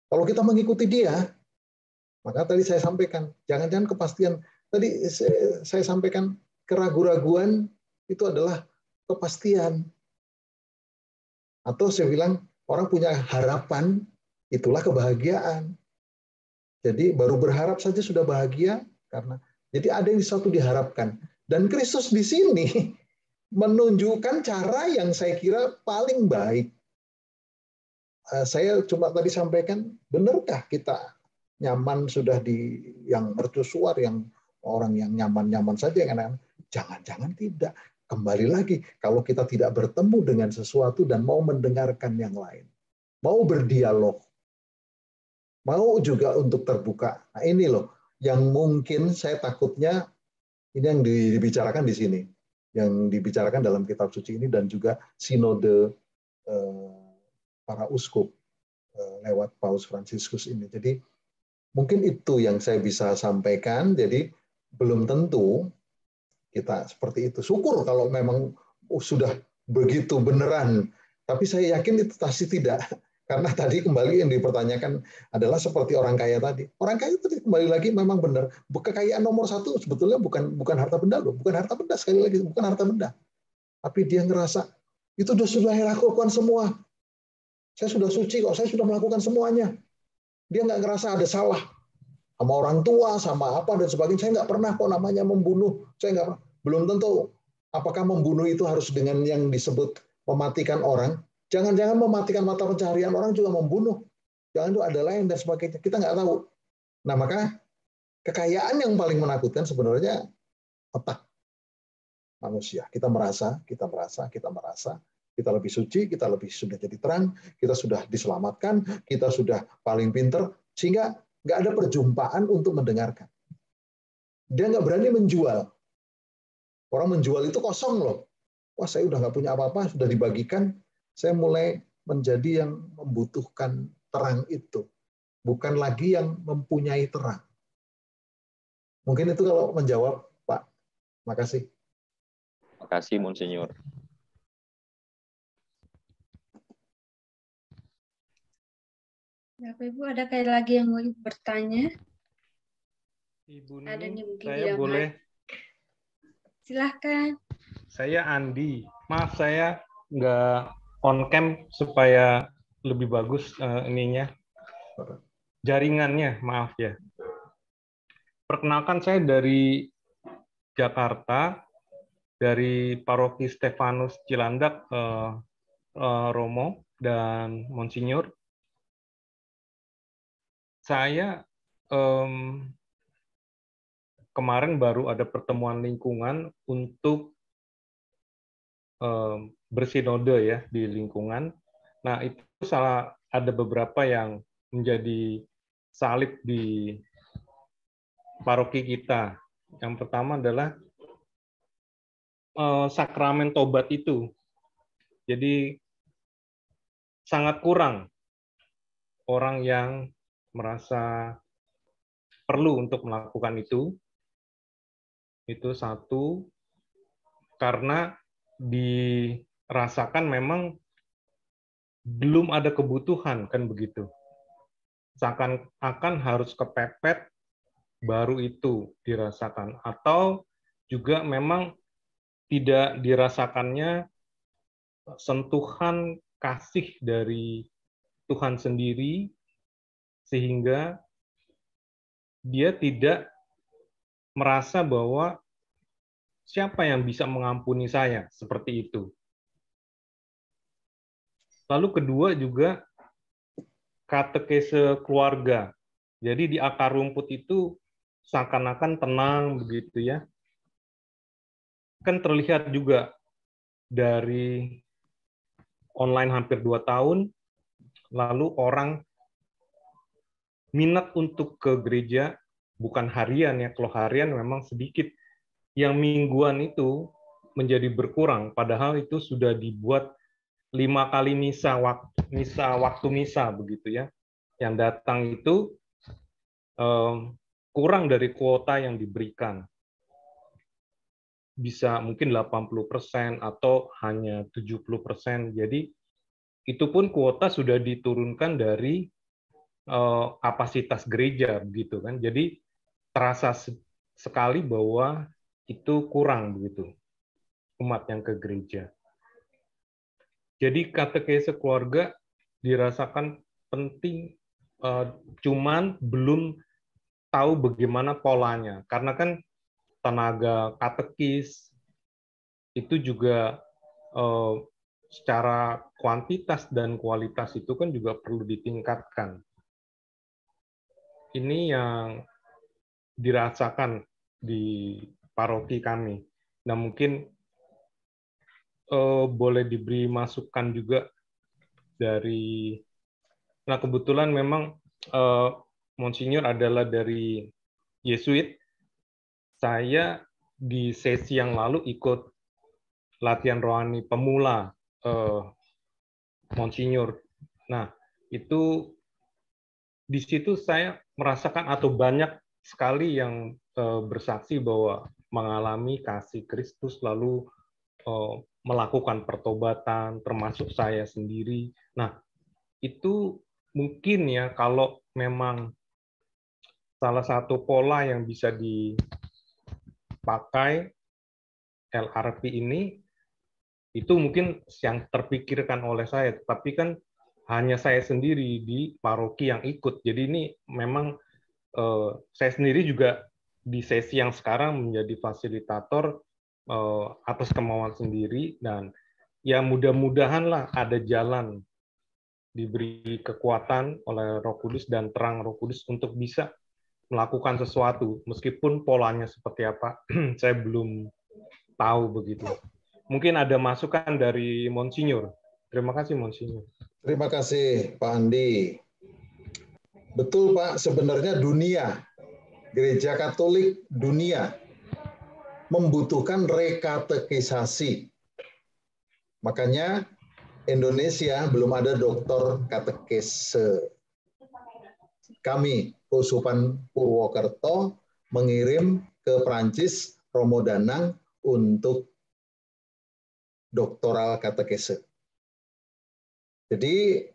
Kalau kita mengikuti dia, maka tadi saya sampaikan, jangan-jangan kepastian. Tadi saya sampaikan keraguan-raguan itu adalah kepastian. Atau saya bilang, orang punya harapan, itulah kebahagiaan. Jadi baru berharap saja sudah bahagia karena jadi ada yang satu diharapkan. Dan Kristus di sini menunjukkan cara yang saya kira paling baik. Saya cuma tadi sampaikan, benarkah kita nyaman sudah di yang mercusuar, yang orang yang nyaman-nyaman saja, yang enak-enak? Jangan-jangan tidak. Kembali lagi, kalau kita tidak bertemu dengan sesuatu dan mau mendengarkan yang lain, mau berdialog, mau juga untuk terbuka. Nah ini loh, yang mungkin saya takutnya, ini yang dibicarakan di sini, yang dibicarakan dalam kitab suci ini dan juga sinode para uskup lewat Paus Fransiskus ini. Jadi mungkin itu yang saya bisa sampaikan. Jadi belum tentu kita seperti itu. Syukur kalau memang sudah begitu beneran. Tapi saya yakin itu pasti tidak. Karena tadi kembali yang dipertanyakan adalah seperti orang kaya tadi. Orang kaya tadi kembali lagi memang benar. Kekayaan nomor satu sebetulnya bukan harta benda loh. Bukan harta benda, sekali lagi. Bukan harta benda. Tapi dia ngerasa, itu sudah saya lakukan semua. Saya sudah suci kok, saya sudah melakukan semuanya. Dia nggak ngerasa ada salah. Sama orang tua, sama apa dan sebagainya. Saya nggak pernah kok namanya membunuh. Saya nggak, belum tentu. Apakah membunuh itu harus dengan yang disebut mematikan orang? Jangan-jangan mematikan mata pencaharian orang juga membunuh. Jangan itu ada lain dan sebagainya. Kita nggak tahu. Nah maka kekayaan yang paling menakutkan sebenarnya otak manusia. Kita merasa, kita lebih suci, kita lebih sudah jadi terang, kita sudah diselamatkan, kita sudah paling pinter, sehingga nggak ada perjumpaan untuk mendengarkan. Dia nggak berani menjual. Orang menjual itu kosong loh. Wah, saya udah nggak punya apa-apa, sudah dibagikan. Saya mulai menjadi yang membutuhkan terang itu. Bukan lagi yang mempunyai terang. Mungkin itu kalau menjawab, Pak. Makasih. Makasih, Monsinyur. Bapak Ibu, ada kayak lagi yang mau bertanya? Ibu Ada nih, Ning, saya boleh? Silahkan. Saya Andi. Maaf, saya nggak on cam supaya lebih bagus ininya. Jaringannya, maaf ya. Perkenalkan, saya dari Jakarta, dari Paroki Stefanus Cilandak, Romo dan Monsinyur. Saya kemarin baru ada pertemuan lingkungan untuk bersinode ya di lingkungan. Nah itu ada beberapa yang menjadi salib di paroki kita. Yang pertama adalah sakramen tobat itu. Jadi sangat kurang orang yang merasa perlu untuk melakukan itu. Itu satu, karena dirasakan memang belum ada kebutuhan, kan begitu. Seakan-akan harus kepepet, baru itu dirasakan. Atau juga memang tidak dirasakannya sentuhan kasih dari Tuhan sendiri, sehingga dia tidak merasa bahwa siapa yang bisa mengampuni saya, seperti itu. Lalu kedua juga katekese keluarga. Jadi di akar rumput itu seakan-akan tenang begitu ya. Kan terlihat juga dari online hampir 2 tahun, lalu orang minat untuk ke gereja, bukan harian ya, kalau harian memang sedikit. Yang mingguan itu menjadi berkurang, padahal itu sudah dibuat 5 kali misa waktu misa begitu ya. Yang datang itu kurang dari kuota yang diberikan. Bisa mungkin 80% atau hanya 70%. Jadi itu pun kuota sudah diturunkan dari kapasitas gereja begitu kan. Jadi terasa sekali bahwa itu kurang begitu umat yang ke gereja. Jadi katekese keluarga dirasakan penting, cuman belum tahu bagaimana polanya. Karena kan tenaga katekis itu juga secara kuantitas dan kualitas itu kan juga perlu ditingkatkan. Ini yang dirasakan di paroki kami. Nah, mungkin boleh diberi masukan juga dari, nah kebetulan memang Monsinyur adalah dari Yesuit. Saya di sesi yang lalu ikut latihan rohani pemula Monsinyur. Nah, itu di situ saya merasakan atau banyak sekali yang bersaksi bahwa mengalami kasih Kristus lalu melakukan pertobatan, termasuk saya sendiri. Nah, itu mungkin ya kalau memang salah satu pola yang bisa dipakai LRP ini, itu mungkin yang terpikirkan oleh saya, tapi kan hanya saya sendiri di paroki yang ikut. Jadi ini memang saya sendiri juga di sesi yang sekarang menjadi fasilitator atas kemauan sendiri, dan ya mudah-mudahan lah ada jalan, diberi kekuatan oleh Roh Kudus dan terang Roh Kudus untuk bisa melakukan sesuatu, meskipun polanya seperti apa saya belum tahu begitu. Mungkin ada masukan dari Monsinyur. Terima kasih Monsinyur. Terima kasih Pak Andi. Betul Pak, sebenarnya dunia, Gereja Katolik dunia membutuhkan rekatekisasi. Makanya Indonesia belum ada dokter katekese. Kami, Keuskupan Purwokerto, mengirim ke Prancis Romo Danang untuk doktoral katekese. Jadi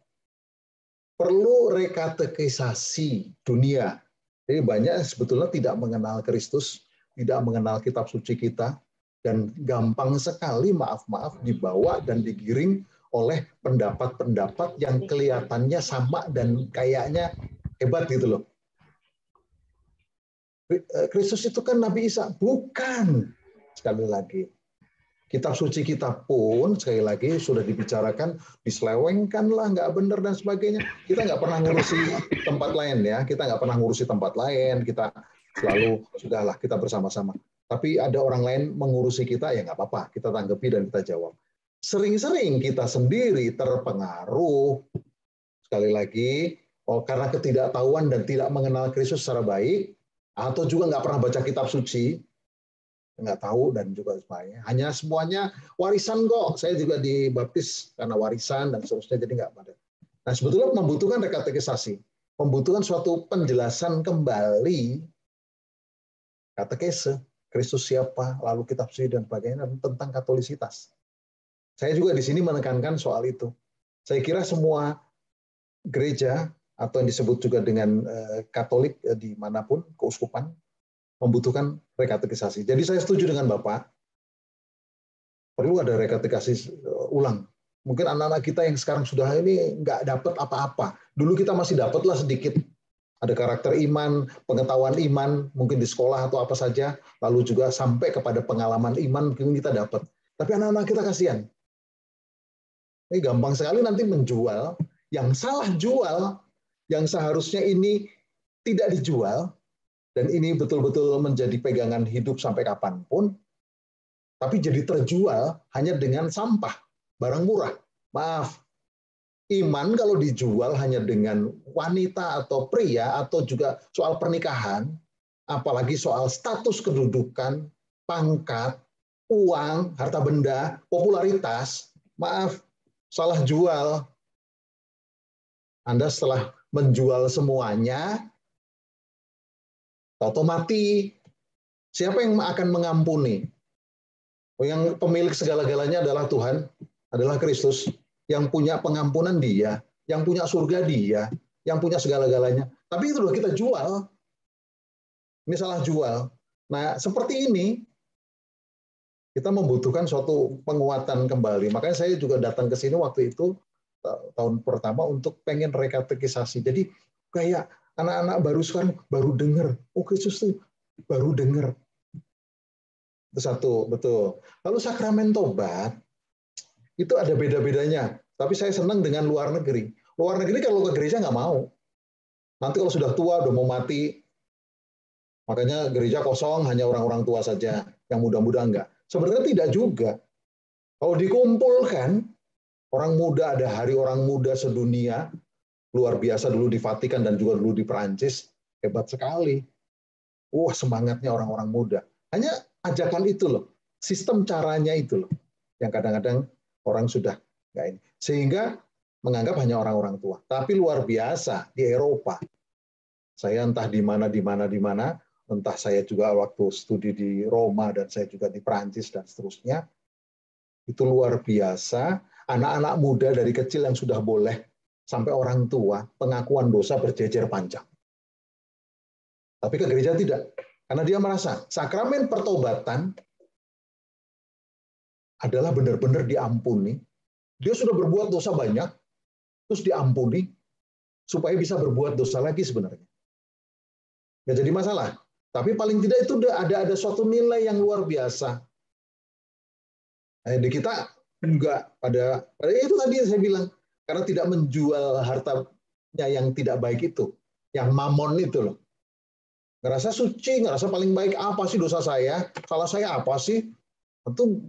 perlu rekatekisasi dunia. Jadi banyak sebetulnya tidak mengenal Kristus, tidak mengenal kitab suci kita, dan gampang sekali maaf-maaf dibawa dan digiring oleh pendapat-pendapat yang kelihatannya sama dan kayaknya hebat gitu loh. Kristus itu kan Nabi Isa. Bukan. Sekali lagi. Kitab suci kita pun, sekali lagi, sudah dibicarakan, diselewengkan lah, nggak benar dan sebagainya. Kita nggak pernah ngurusi tempat lain ya. Kita nggak pernah ngurusi tempat lain. Kita selalu, sudahlah, kita bersama-sama. Tapi ada orang lain mengurusi kita, ya nggak apa-apa. Kita tanggapi dan kita jawab. Sering-sering kita sendiri terpengaruh, sekali lagi, karena ketidaktahuan dan tidak mengenal Kristus secara baik, atau juga nggak pernah baca kitab suci, nggak tahu dan juga sebagainya. Hanya semuanya warisan kok. Saya juga dibaptis karena warisan dan seterusnya, jadi nggak pada. Nah, sebetulnya membutuhkan rekatekisasi. membutuhkan suatu penjelasan kembali katekese, Kristus siapa, lalu kitab suci dan sebagainya tentang katolisitas. Saya juga di sini menekankan soal itu. Saya kira semua gereja atau yang disebut juga dengan Katolik dimanapun, keuskupan, membutuhkan rekatekisasi. Jadi saya setuju dengan Bapak, perlu ada rekatekisasi ulang. Mungkin anak-anak kita yang sekarang sudah ini nggak dapat apa-apa. Dulu kita masih dapatlah sedikit. Ada karakter iman, pengetahuan iman, mungkin di sekolah atau apa saja, lalu juga sampai kepada pengalaman iman mungkin kita dapat. Tapi anak-anak kita kasihan. Ini gampang sekali nanti menjual, yang salah jual, yang seharusnya ini tidak dijual, dan ini betul-betul menjadi pegangan hidup sampai kapanpun, tapi jadi terjual hanya dengan sampah, barang murah. Maaf, iman kalau dijual hanya dengan wanita atau pria atau juga soal pernikahan, apalagi soal status kedudukan, pangkat, uang, harta benda, popularitas, maaf, salah jual. Anda setelah menjual semuanya, tahu mati. Siapa yang akan mengampuni? Yang pemilik segala-galanya adalah Tuhan, adalah Kristus. Yang punya pengampunan Dia, yang punya surga Dia, yang punya segala-galanya. Tapi itu loh kita jual. Ini salah jual. Nah, seperti ini kita membutuhkan suatu penguatan kembali. Makanya saya juga datang ke sini waktu itu tahun pertama untuk pengen rekatekisasi. Jadi kayak anak-anak baru sekarang baru dengar, oh Kristus itu baru dengar. Itu satu, betul. Lalu sakramen tobat itu ada beda-bedanya. Tapi saya senang dengan luar negeri. Luar negeri kalau ke gereja nggak mau. Nanti kalau sudah tua, udah mau mati, makanya gereja kosong, hanya orang-orang tua saja. Yang muda-muda enggak. Sebenarnya tidak juga. Kalau dikumpulkan, orang muda, ada hari orang muda sedunia, luar biasa dulu di Vatikan dan juga dulu di Perancis, hebat sekali. Wah, semangatnya orang-orang muda. Hanya ajakan itu loh. Sistem caranya itu loh. Yang kadang-kadang orang sudah nggak ini. Sehingga menganggap hanya orang-orang tua. Tapi luar biasa di Eropa. Saya entah di mana, entah saya juga waktu studi di Roma dan saya juga di Prancis dan seterusnya. Itu luar biasa. Anak-anak muda dari kecil yang sudah boleh sampai orang tua, pengakuan dosa berjejer panjang. Tapi ke gereja tidak. Karena dia merasa sakramen pertobatan adalah benar-benar diampuni. Dia sudah berbuat dosa banyak, terus diampuni, supaya bisa berbuat dosa lagi sebenarnya. Nggak jadi masalah. Tapi paling tidak itu ada suatu nilai yang luar biasa. Nah, di kita enggak pada itu tadi yang saya bilang, karena tidak menjual hartanya yang tidak baik itu, yang mamon itu loh. Ngerasa suci, ngerasa paling baik, apa sih dosa saya? Salah saya apa sih? Tentu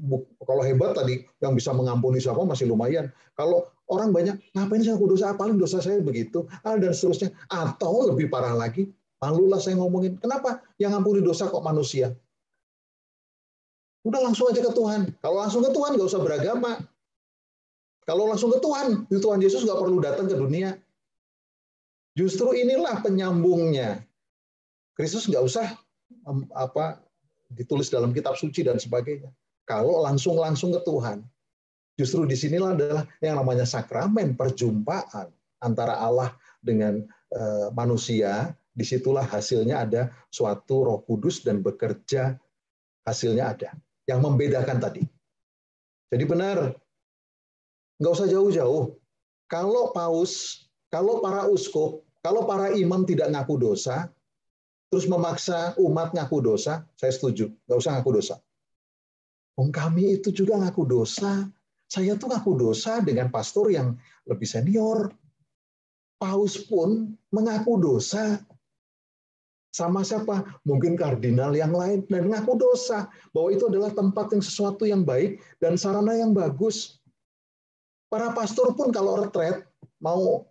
kalau hebat tadi yang bisa mengampuni siapa masih lumayan. Kalau orang banyak, ngapain saya aku dosa? Paling dosa saya begitu, dan seterusnya. Atau lebih parah lagi, malulah saya ngomongin. Kenapa? Yang ngampuni dosa kok manusia? Udah langsung aja ke Tuhan. Kalau langsung ke Tuhan nggak usah beragama. Kalau langsung ke Tuhan, Tuhan Yesus nggak perlu datang ke dunia. Justru inilah penyambungnya. Kristus nggak usah ditulis dalam kitab suci dan sebagainya. Kalau langsung ke Tuhan, justru disinilah adalah yang namanya sakramen perjumpaan antara Allah dengan manusia. Disitulah hasilnya ada suatu Roh Kudus dan bekerja, hasilnya ada. Yang membedakan tadi. Jadi benar, nggak usah jauh-jauh. Kalau paus, kalau para uskup, kalau para imam tidak ngaku dosa, terus memaksa umat ngaku dosa, saya setuju. Nggak usah ngaku dosa. Kami itu juga ngaku dosa. Saya tuh ngaku dosa dengan pastor yang lebih senior. Paus pun mengaku dosa. Sama siapa? Mungkin kardinal yang lain. Dan ngaku dosa. Bahwa itu adalah tempat yang sesuatu yang baik dan sarana yang bagus. Para pastor pun kalau retret, mau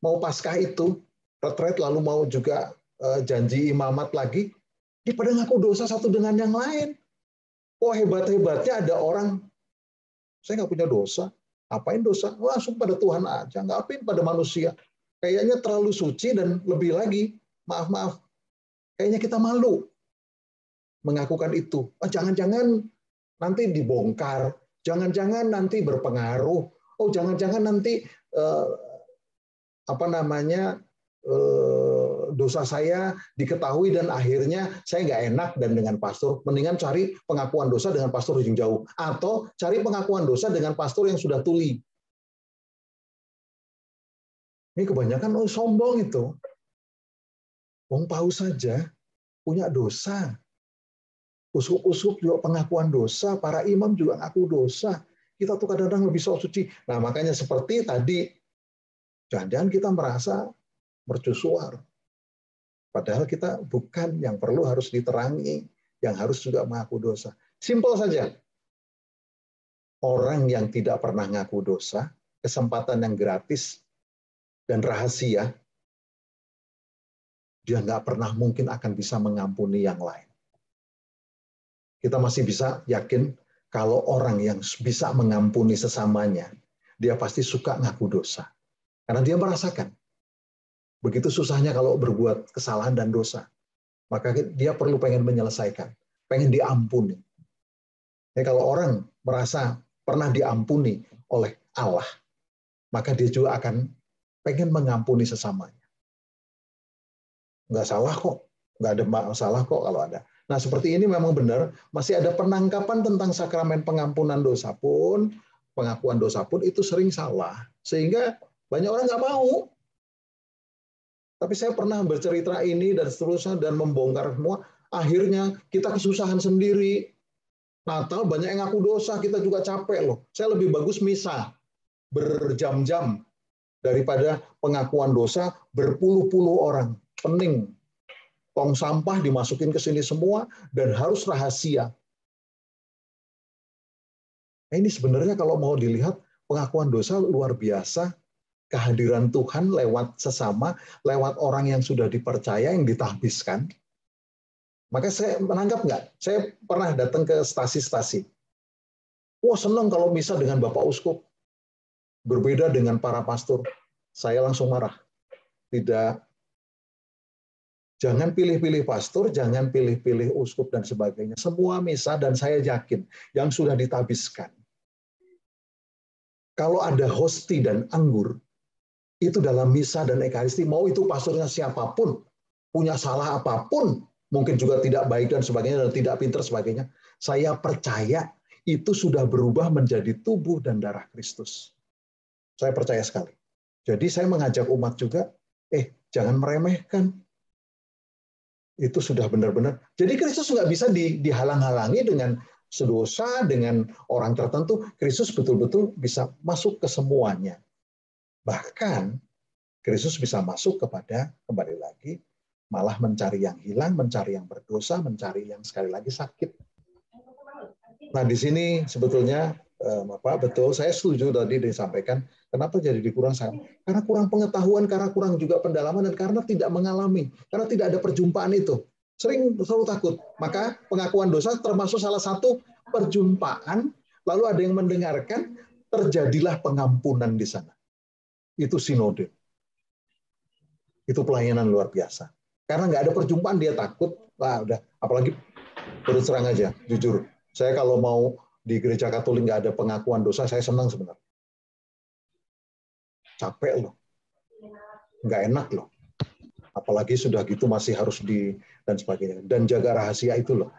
mau paskah itu, retret lalu mau juga janji imamat lagi, dia pada ngaku dosa satu dengan yang lain. Oh hebat-hebatnya ada orang, saya nggak punya dosa, Apain dosa? Langsung pada Tuhan aja, nggak apain pada manusia. Kayaknya terlalu suci dan lebih lagi, maaf, kayaknya kita malu mengakukan itu. Jangan-jangan nanti dibongkar, jangan-jangan nanti berpengaruh, jangan-jangan nanti dosa saya diketahui dan akhirnya saya nggak enak dan dengan pastor. Mendingan cari pengakuan dosa dengan pastor yang jauh, atau cari pengakuan dosa dengan pastor yang sudah tuli. Ini kebanyakan sombong itu. Wong Paus saja punya dosa. Uskup-uskup juga pengakuan dosa, para imam juga ngaku dosa. Kita tuh kadang-kadang lebih sok suci. Nah, makanya seperti tadi, jangan-jangan kita merasa mercusuar. Padahal kita bukan, yang perlu harus diterangi, yang harus juga mengaku dosa. Simpel saja. Orang yang tidak pernah ngaku dosa, kesempatan yang gratis dan rahasia, dia nggak pernah mungkin akan bisa mengampuni yang lain. Kita masih bisa yakin kalau orang yang bisa mengampuni sesamanya, dia pasti suka ngaku dosa. Karena dia merasakan begitu susahnya kalau berbuat kesalahan dan dosa. Maka dia perlu pengen menyelesaikan, pengen diampuni. Kalau orang merasa pernah diampuni oleh Allah, maka dia juga akan pengen mengampuni sesamanya. Nggak salah kok, nggak ada masalah kok kalau ada. Nah, seperti ini memang benar, masih ada penangkapan tentang sakramen pengampunan dosa pun, pengakuan dosa pun itu sering salah. Sehingga banyak orang nggak mau. Tapi saya pernah bercerita ini dan seterusnya dan membongkar semua, akhirnya kita kesusahan sendiri. Natal banyak yang ngaku dosa, kita juga capek loh. Saya lebih bagus misa berjam-jam daripada pengakuan dosa berpuluh-puluh orang. Pening. Tong sampah dimasukin ke sini semua dan harus rahasia. Nah, ini sebenarnya kalau mau dilihat pengakuan dosa luar biasa. Kehadiran Tuhan lewat sesama, lewat orang yang sudah dipercaya, yang ditahbiskan. Maka saya menanggap nggak? Saya pernah datang ke stasi-stasi. Wah, senang kalau misa dengan Bapak Uskup. Berbeda dengan para pastor. Saya langsung marah. Tidak. Jangan pilih-pilih pastor, jangan pilih-pilih uskup dan sebagainya. Semua misa dan saya yakin yang sudah ditahbiskan. Kalau ada hosti dan anggur, itu dalam misa dan ekaristi, mau itu pastornya siapapun, punya salah apapun, mungkin juga tidak baik dan sebagainya, dan tidak pintar sebagainya, saya percaya itu sudah berubah menjadi tubuh dan darah Kristus. Saya percaya sekali. Jadi saya mengajak umat juga, jangan meremehkan. Itu sudah benar-benar. Jadi Kristus nggak bisa dihalang-halangi dengan sedosa, dengan orang tertentu. Kristus betul-betul bisa masuk ke semuanya. Bahkan Kristus bisa masuk kepada, kembali lagi, malah mencari yang hilang, mencari yang berdosa, mencari yang sekali lagi sakit. Nah, di sini sebetulnya Bapak, betul, saya setuju tadi disampaikan, kenapa jadi dikurang sangat? Karena kurang pengetahuan, karena kurang juga pendalaman, dan karena tidak mengalami, karena tidak ada perjumpaan itu. Selalu takut. Maka pengakuan dosa termasuk salah satu perjumpaan, lalu ada yang mendengarkan, terjadilah pengampunan di sana. Itu sinode. Itu pelayanan luar biasa. Karena nggak ada perjumpaan, dia takut. Lah, udah. Apalagi terus terang aja, jujur. Saya kalau mau di gereja Katolik nggak ada pengakuan dosa, saya senang sebenarnya. Capek loh. Nggak enak loh. Apalagi sudah gitu masih harus dan sebagainya. Dan jaga rahasia itu loh.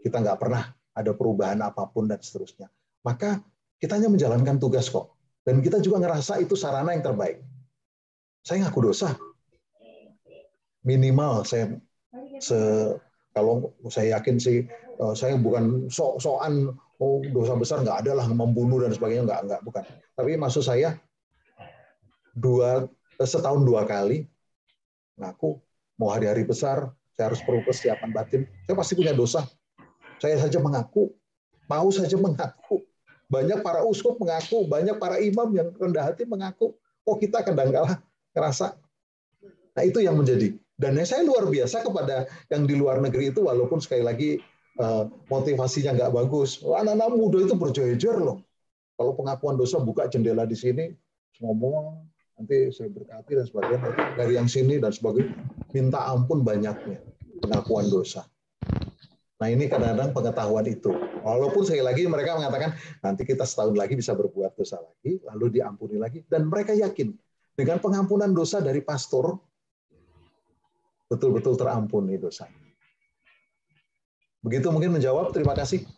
Kita nggak pernah ada perubahan apapun dan seterusnya. Maka kita hanya menjalankan tugas kok. Dan kita juga ngerasa itu sarana yang terbaik. Saya ngaku dosa. Minimal kalau saya yakin sih, saya bukan sok-sokan, dosa besar nggak ada lah, membunuh dan sebagainya, nggak, bukan. Tapi maksud saya, setahun 2 kali, ngaku, mau hari-hari besar, saya harus perlu persiapan batin, saya pasti punya dosa. Saya saja mengaku, mau saja mengaku. Banyak para uskup mengaku, banyak para imam yang rendah hati mengaku, kita kadang-kala ngerasa. Nah, itu yang menjadi. Dan saya luar biasa kepada yang di luar negeri itu, walaupun sekali lagi motivasinya nggak bagus. Anak-anak muda itu berjejer loh. Kalau pengakuan dosa buka jendela di sini, ngomong, nanti saya berkati dan sebagainya, dari yang sini dan sebagainya, minta ampun banyaknya pengakuan dosa. Nah ini kadang-kadang pengetahuan itu. Walaupun sekali lagi mereka mengatakan nanti kita setahun lagi bisa berbuat dosa lagi, lalu diampuni lagi, dan mereka yakin dengan pengampunan dosa dari pastor betul-betul terampuni dosa. Begitu mungkin menjawab. Terima kasih.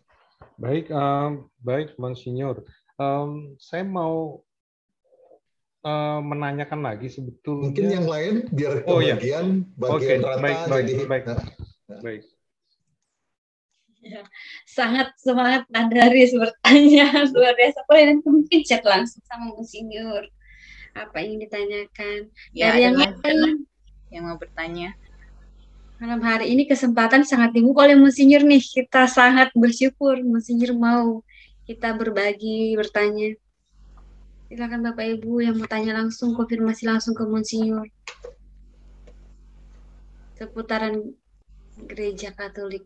Baik, baik, Monsinyur. Saya mau menanyakan lagi sebetulnya. Mungkin yang lain biar bagian rata. Baik. Ya, sangat semangat Daris bertanya, luar biasa. Boleh nanti mungkin chat langsung sama Monsinyur apa yang ditanyakan. Ya, dari yang lain yang mau bertanya. Malam hari ini kesempatan sangat dibuka oleh Monsinyur nih. Kita sangat bersyukur Monsinyur mau kita berbagi, bertanya. Silakan Bapak Ibu yang mau tanya langsung, konfirmasi langsung ke Monsinyur seputaran Gereja Katolik.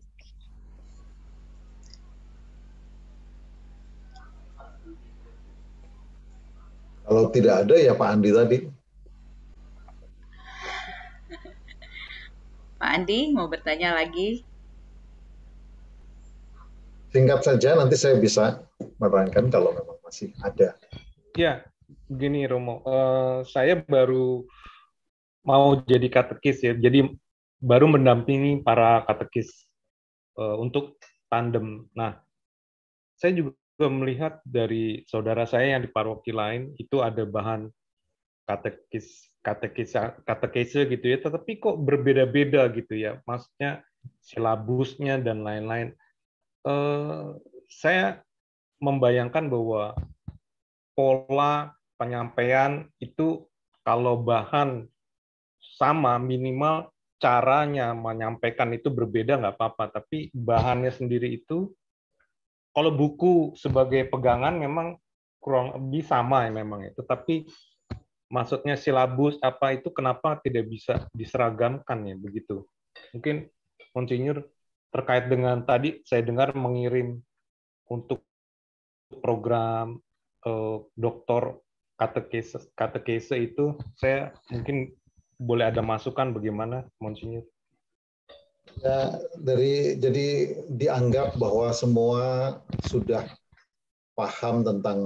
Kalau tidak ada ya Pak Andi tadi. Pak Andi mau bertanya lagi? Singkat saja, nanti saya bisa menerangkan kalau memang masih ada. Ya, begini Romo, saya baru mau jadi katekis ya, jadi baru mendampingi para katekis untuk tandem. Nah, saya juga melihat dari saudara saya yang di paroki lain itu ada bahan katekese gitu ya, tetapi kok berbeda-beda gitu ya, maksudnya silabusnya dan lain-lain. Saya membayangkan bahwa pola penyampaian itu kalau bahan sama, minimal caranya menyampaikan itu berbeda nggak apa-apa, tapi bahannya sendiri itu kalau buku sebagai pegangan memang kurang lebih sama ya memang itu, tapi maksudnya silabus apa itu kenapa tidak bisa diseragamkan ya begitu. Mungkin Monsinyur terkait dengan tadi saya dengar mengirim untuk program doktor katekese itu, saya mungkin boleh ada masukan bagaimana Monsinyur? Ya, jadi dianggap bahwa semua sudah paham tentang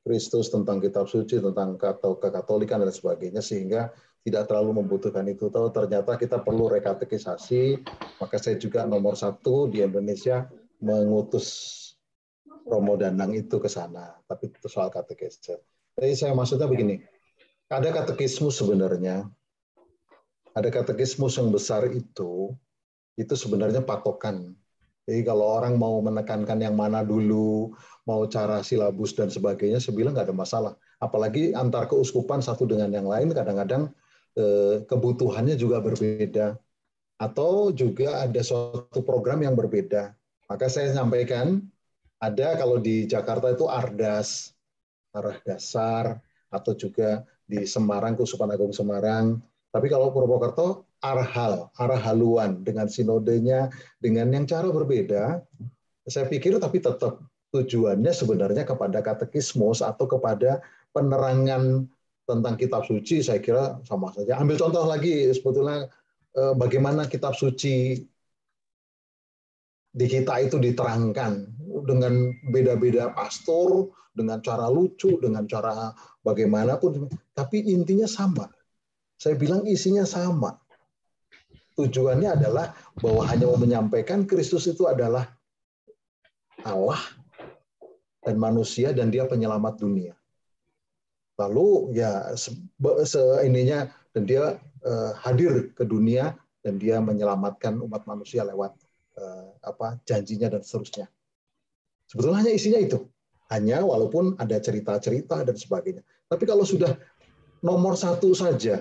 Kristus, tentang kitab suci, tentang kekatolikan dan sebagainya, sehingga tidak terlalu membutuhkan itu. Tahu ternyata kita perlu rekatekisasi, maka saya juga nomor 1 di Indonesia mengutus Romo Danang itu ke sana. Tapi itu soal katekese. Jadi saya maksudnya begini, ada katekismus sebenarnya, ada katekismus yang besar itu sebenarnya patokan. Jadi kalau orang mau menekankan yang mana dulu, mau cara silabus dan sebagainya, saya bilang nggak ada masalah. Apalagi antar keuskupan satu dengan yang lain, kadang-kadang kebutuhannya juga berbeda. Atau juga ada suatu program yang berbeda. Maka saya sampaikan, ada kalau di Jakarta itu Ardas, Arah Dasar, atau juga di Semarang, Keuskupan Agung Semarang. Tapi kalau Purwokerto, Arhal, arah haluan dengan sinodenya, dengan yang cara berbeda, saya pikir tapi tetap tujuannya sebenarnya kepada katekismus atau kepada penerangan tentang kitab suci, saya kira sama saja. Ambil contoh lagi sebetulnya bagaimana kitab suci di kita itu diterangkan dengan beda-beda pastor, dengan cara lucu, dengan cara bagaimanapun, tapi intinya sama. Saya bilang isinya sama. Tujuannya adalah bahwa hanya mau menyampaikan Kristus itu adalah Allah dan manusia dan dia penyelamat dunia. Lalu ya seininya dan dia hadir ke dunia dan dia menyelamatkan umat manusia lewat janjinya dan seterusnya. Sebetulnya hanya isinya itu. Hanya walaupun ada cerita-cerita dan sebagainya. Tapi kalau sudah nomor 1 saja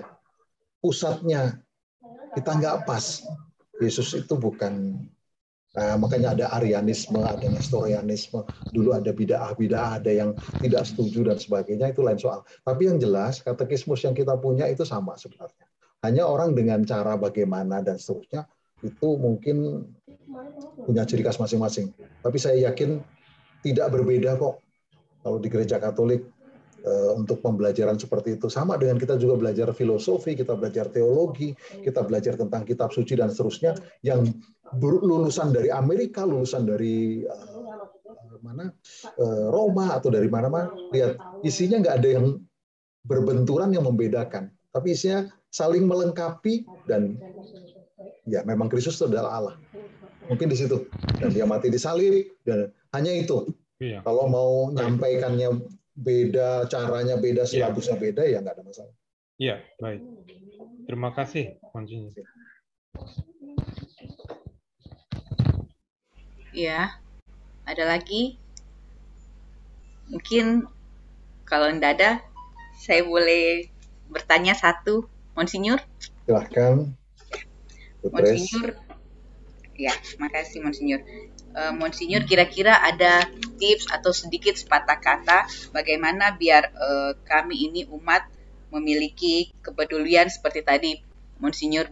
pusatnya kita nggak pas. Yesus itu bukan, makanya ada Arianisme, ada Nestorianisme, dulu ada bid'ah, ada yang tidak setuju dan sebagainya, itu lain soal. Tapi yang jelas, katekismus yang kita punya itu sama sebenarnya. Hanya orang dengan cara bagaimana dan seterusnya, itu mungkin punya ciri khas masing-masing. Tapi saya yakin tidak berbeda kok. Kalau di gereja Katolik untuk pembelajaran seperti itu sama dengan kita juga belajar filosofi, kita belajar teologi, kita belajar tentang kitab suci dan seterusnya yang lulusan dari Amerika, lulusan dari Roma atau dari mana-mana. Lihat, isinya nggak ada yang berbenturan yang membedakan, tapi isinya saling melengkapi dan ya memang Kristus itu adalah Allah. Mungkin di situ. Dan dia mati di salib dan hanya itu. Iya. Kalau mau nyampaikannya beda, caranya beda, silabusnya beda, ya nggak ada masalah. Iya, baik. Terima kasih, Monsinyur. Ya, ada lagi? Mungkin kalau tidak ada, saya boleh bertanya satu, Monsinyur? Silahkan. Monsinyur, ya, makasih Monsinyur. Monsinyur, kira-kira ada tips atau sedikit sepatah kata bagaimana biar kami ini umat memiliki kepedulian seperti tadi Monsinyur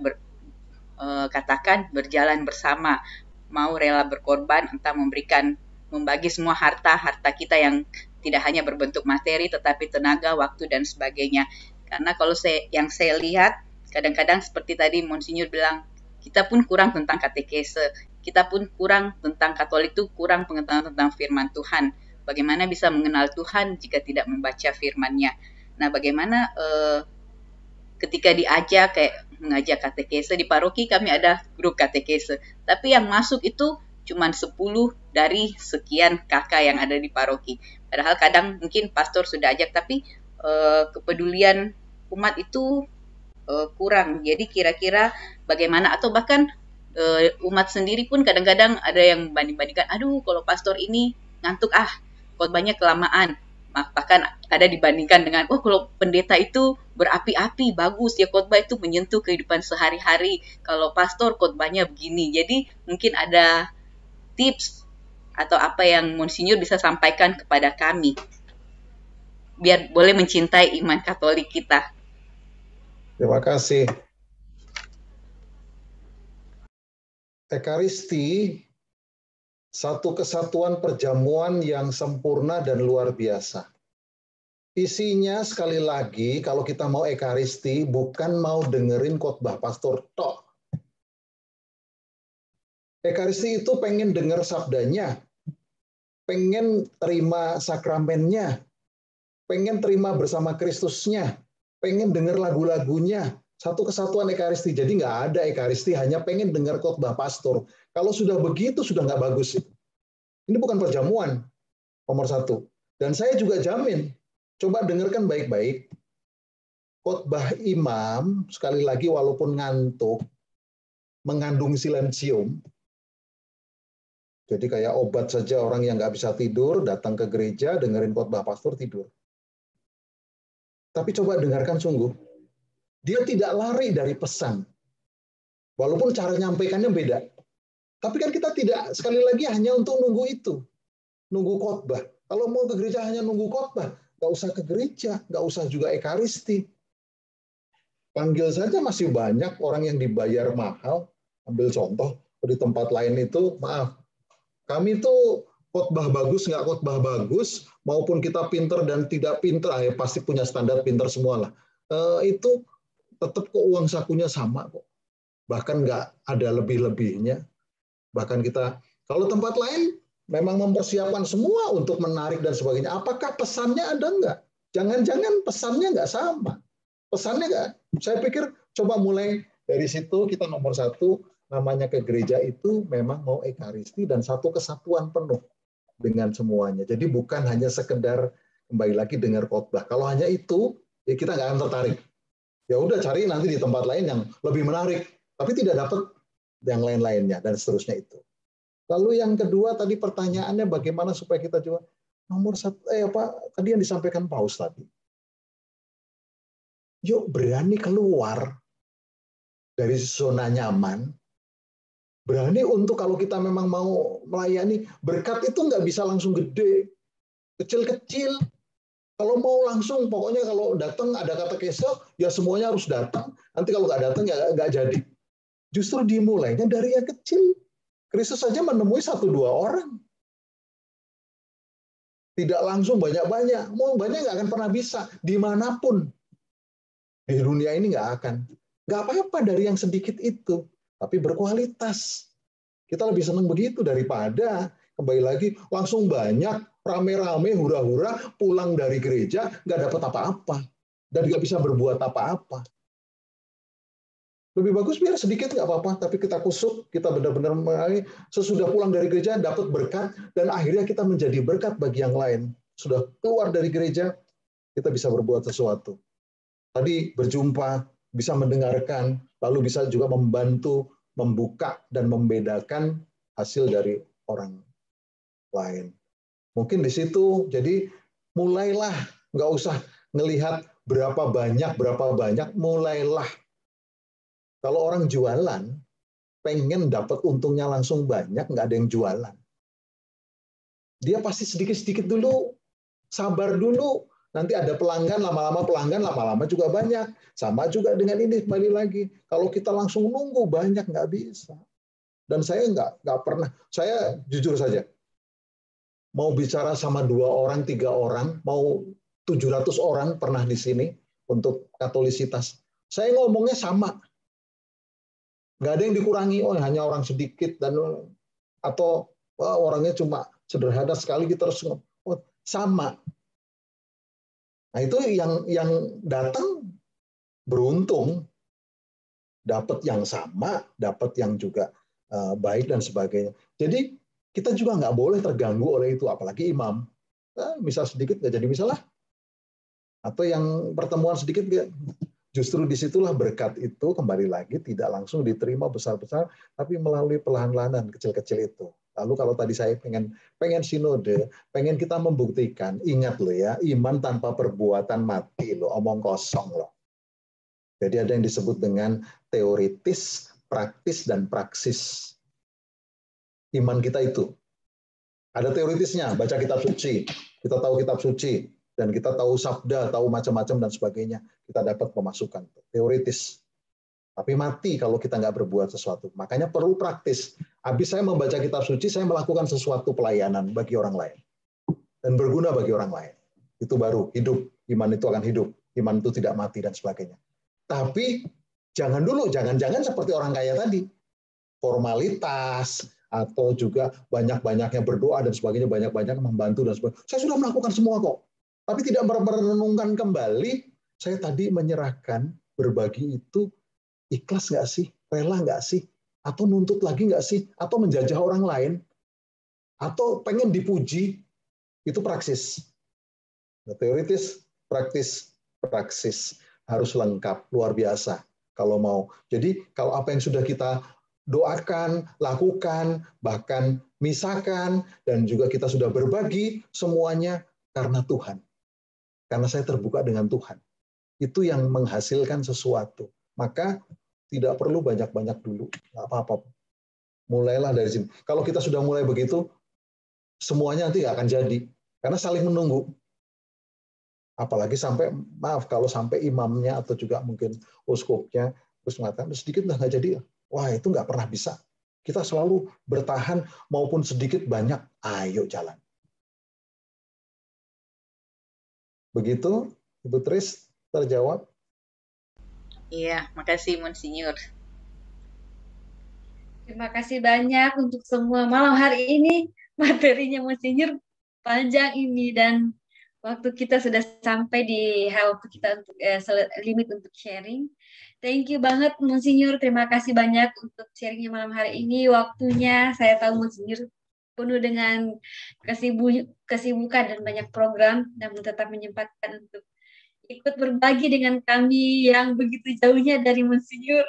katakan berjalan bersama, mau rela berkorban, entah membagi semua harta kita yang tidak hanya berbentuk materi tetapi tenaga, waktu dan sebagainya. Karena kalau yang saya lihat kadang-kadang seperti tadi Monsinyur bilang, kita pun kurang tentang katekese. Kita pun kurang tentang Katolik itu kurang pengetahuan tentang firman Tuhan. Bagaimana bisa mengenal Tuhan jika tidak membaca firman-Nya? Nah, bagaimana ketika diajak kayak mengajak katekese di paroki, kami ada grup katekese. Tapi yang masuk itu cuma 10 dari sekian kakak yang ada di paroki. Padahal kadang mungkin pastor sudah ajak, tapi kepedulian umat itu kurang. Jadi kira-kira bagaimana, atau bahkan umat sendiri pun kadang-kadang ada yang banding-bandingkan, aduh kalau pastor ini ngantuk, khotbahnya kelamaan. Bahkan ada dibandingkan dengan, kalau pendeta itu berapi-api, bagus ya khotbah itu menyentuh kehidupan sehari-hari. Kalau pastor khotbahnya begini. Jadi mungkin ada tips atau apa yang Monsinyur bisa sampaikan kepada kami biar boleh mencintai iman Katolik kita. Terima kasih. Ekaristi, satu kesatuan perjamuan yang sempurna dan luar biasa. Isinya sekali lagi, kalau kita mau Ekaristi, bukan mau dengerin khotbah pastor tok. Ekaristi itu pengen dengar sabdanya, pengen terima sakramennya, pengen terima bersama Kristusnya, pengen dengar lagu-lagunya. Satu kesatuan Ekaristi. Jadi nggak ada Ekaristi, hanya pengen dengar khotbah pastor. Kalau sudah begitu, sudah nggak bagus. Ini bukan perjamuan, nomor satu. Dan saya juga jamin, coba dengarkan baik-baik. Khotbah imam, sekali lagi walaupun ngantuk, mengandung silensium. Jadi kayak obat saja orang yang nggak bisa tidur, datang ke gereja, dengerin khotbah pastor, tidur. Tapi coba dengarkan sungguh. Dia tidak lari dari pesan. Walaupun cara nyampaikannya beda. Tapi kan kita tidak, sekali lagi hanya untuk nunggu itu. Nunggu khotbah. Kalau mau ke gereja hanya nunggu khotbah. Nggak usah ke gereja, nggak usah juga Ekaristi. Panggil saja masih banyak orang yang dibayar mahal. Ambil contoh, di tempat lain itu, maaf, kami itu khotbah bagus, nggak khotbah bagus, maupun kita pinter dan tidak pinter, ya pasti punya standar pinter semua lah. Itu tetap kok uang sakunya sama kok. Bahkan nggak ada lebih-lebihnya. Bahkan kita, kalau tempat lain memang mempersiapkan semua untuk menarik dan sebagainya. Apakah pesannya ada nggak? Jangan-jangan pesannya nggak sama. Pesannya nggak. Saya pikir coba mulai dari situ, kita nomor satu, namanya ke gereja itu memang mau Ekaristi dan satu kesatuan penuh dengan semuanya. Jadi bukan hanya sekedar kembali lagi dengar khotbah. Kalau hanya itu, ya kita nggak akan tertarik. Ya udah cari nanti di tempat lain yang lebih menarik, tapi tidak dapat yang lain-lainnya dan seterusnya itu. Lalu yang kedua tadi pertanyaannya bagaimana supaya kita juga nomor satu, tadi yang disampaikan Paus tadi. Yuk berani keluar dari zona nyaman, berani untuk kalau kita memang mau melayani, berkat itu nggak bisa langsung gede, kecil-kecil. Kalau mau langsung, pokoknya kalau datang ada katekese, ya semuanya harus datang. Nanti kalau nggak datang ya nggak jadi. Justru dimulainya dari yang kecil. Kristus saja menemui 1-2 orang. Tidak langsung banyak-banyak. Mau banyak nggak akan pernah bisa. Dimanapun. Di dunia ini nggak akan. Nggak apa-apa dari yang sedikit itu. Tapi berkualitas. Kita lebih senang begitu daripada kembali lagi langsung banyak, rame-rame, hura-hura, pulang dari gereja, nggak dapat apa-apa. Dan nggak bisa berbuat apa-apa. Lebih bagus biar sedikit nggak apa-apa, tapi kita kusuk, kita benar-benar sesudah pulang dari gereja dapat berkat, dan akhirnya kita menjadi berkat bagi yang lain. Sudah keluar dari gereja, kita bisa berbuat sesuatu. Tadi berjumpa, bisa mendengarkan, lalu bisa juga membantu, membuka, dan membedakan hasil dari orang lain. Mungkin di situ, jadi mulailah, nggak usah ngelihat berapa banyak, mulailah. Kalau orang jualan, pengen dapat untungnya langsung banyak, nggak ada yang jualan. Dia pasti sedikit-sedikit dulu, sabar dulu. Nanti ada pelanggan, lama-lama juga banyak. Sama juga dengan ini, kembali lagi. Kalau kita langsung nunggu banyak, nggak bisa. Dan saya nggak pernah, saya jujur saja, mau bicara sama 2 orang, 3 orang, mau 700 orang pernah di sini untuk katolisitas. Saya ngomongnya sama. Nggak ada yang dikurangi, oh hanya orang sedikit, dan atau orangnya cuma sederhana sekali, kita harus sama. Nah itu yang datang beruntung, dapat yang sama, dapat yang juga baik dan sebagainya. Jadi kita juga nggak boleh terganggu oleh itu, apalagi imam. Misal sedikit nggak jadi misalah, atau yang pertemuan sedikit nggak. Justru disitulah berkat itu kembali lagi tidak langsung diterima besar-besar, tapi melalui perlahan-lahan kecil-kecil itu. Lalu kalau tadi saya pengen sinode, pengen kita membuktikan, ingat loh ya, iman tanpa perbuatan mati loh, omong kosong loh. Jadi ada yang disebut dengan teoritis, praktis, dan praksis. Iman kita itu. Ada teoritisnya, baca kitab suci, kita tahu kitab suci, dan kita tahu sabda, tahu macam-macam dan sebagainya, kita dapat pemasukan. Teoritis. Tapi mati kalau kita nggak berbuat sesuatu. Makanya perlu praktis. Habis saya membaca kitab suci, saya melakukan sesuatu pelayanan bagi orang lain. Dan berguna bagi orang lain. Itu baru hidup. Iman itu akan hidup. Iman itu tidak mati dan sebagainya. Tapi jangan dulu, jangan-jangan seperti orang kaya tadi. Formalitas, atau juga banyak-banyaknya berdoa dan sebagainya, banyak-banyak membantu dan sebagainya. Saya sudah melakukan semua kok. Tapi tidak merenungkan kembali, saya tadi menyerahkan, berbagi itu, ikhlas nggak sih? Rela nggak sih? Atau nuntut lagi nggak sih? Atau menjajah orang lain? Atau pengen dipuji? Itu praksis. Teoritis, praktis, praksis. Harus lengkap, luar biasa kalau mau. Jadi kalau apa yang sudah kita doakan, lakukan, bahkan misakan, dan juga kita sudah berbagi, semuanya karena Tuhan. Karena saya terbuka dengan Tuhan. Itu yang menghasilkan sesuatu. Maka tidak perlu banyak-banyak dulu. Nggak apa-apa. Mulailah dari sini. Kalau kita sudah mulai begitu, semuanya nanti nggak akan jadi. Karena saling menunggu. Apalagi sampai, maaf, kalau sampai imamnya atau juga mungkin uskupnya terus mengatakan, sedikit udah nggak jadi. Wah, itu nggak pernah bisa. Kita selalu bertahan maupun sedikit banyak. Ayo jalan. Begitu, Ibu Tris, terjawab? Iya, makasih Monsinyur. Terima kasih banyak untuk semua malam hari ini. Materinya Monsinyur panjang ini, dan waktu kita sudah sampai di waktu kita untuk limit untuk sharing. Thank you banget Monsinyur, terima kasih banyak untuk sharingnya malam hari ini. Waktunya saya tahu Monsinyur penuh dengan kesibukan dan banyak program, namun tetap menyempatkan untuk ikut berbagi dengan kami yang begitu jauhnya dari Monsinyur.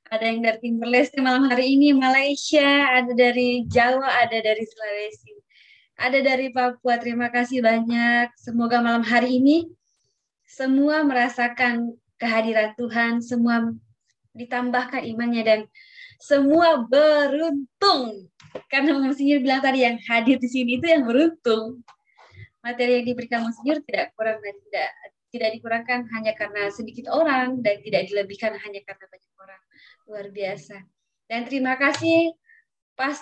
Ada yang dari Timor Leste malam hari ini, Malaysia, ada dari Jawa, ada dari Sulawesi, ada dari Papua. Terima kasih banyak. Semoga malam hari ini semua merasakan kehadiran Tuhan, semua ditambahkan imannya, dan semua beruntung. Karena Monsinyur bilang tadi yang hadir di sini itu yang beruntung. Materi yang diberikan Monsinyur tidak kurang dan tidak dikurangkan hanya karena sedikit orang, dan tidak dilebihkan hanya karena banyak orang. Luar biasa. Dan terima kasih Pas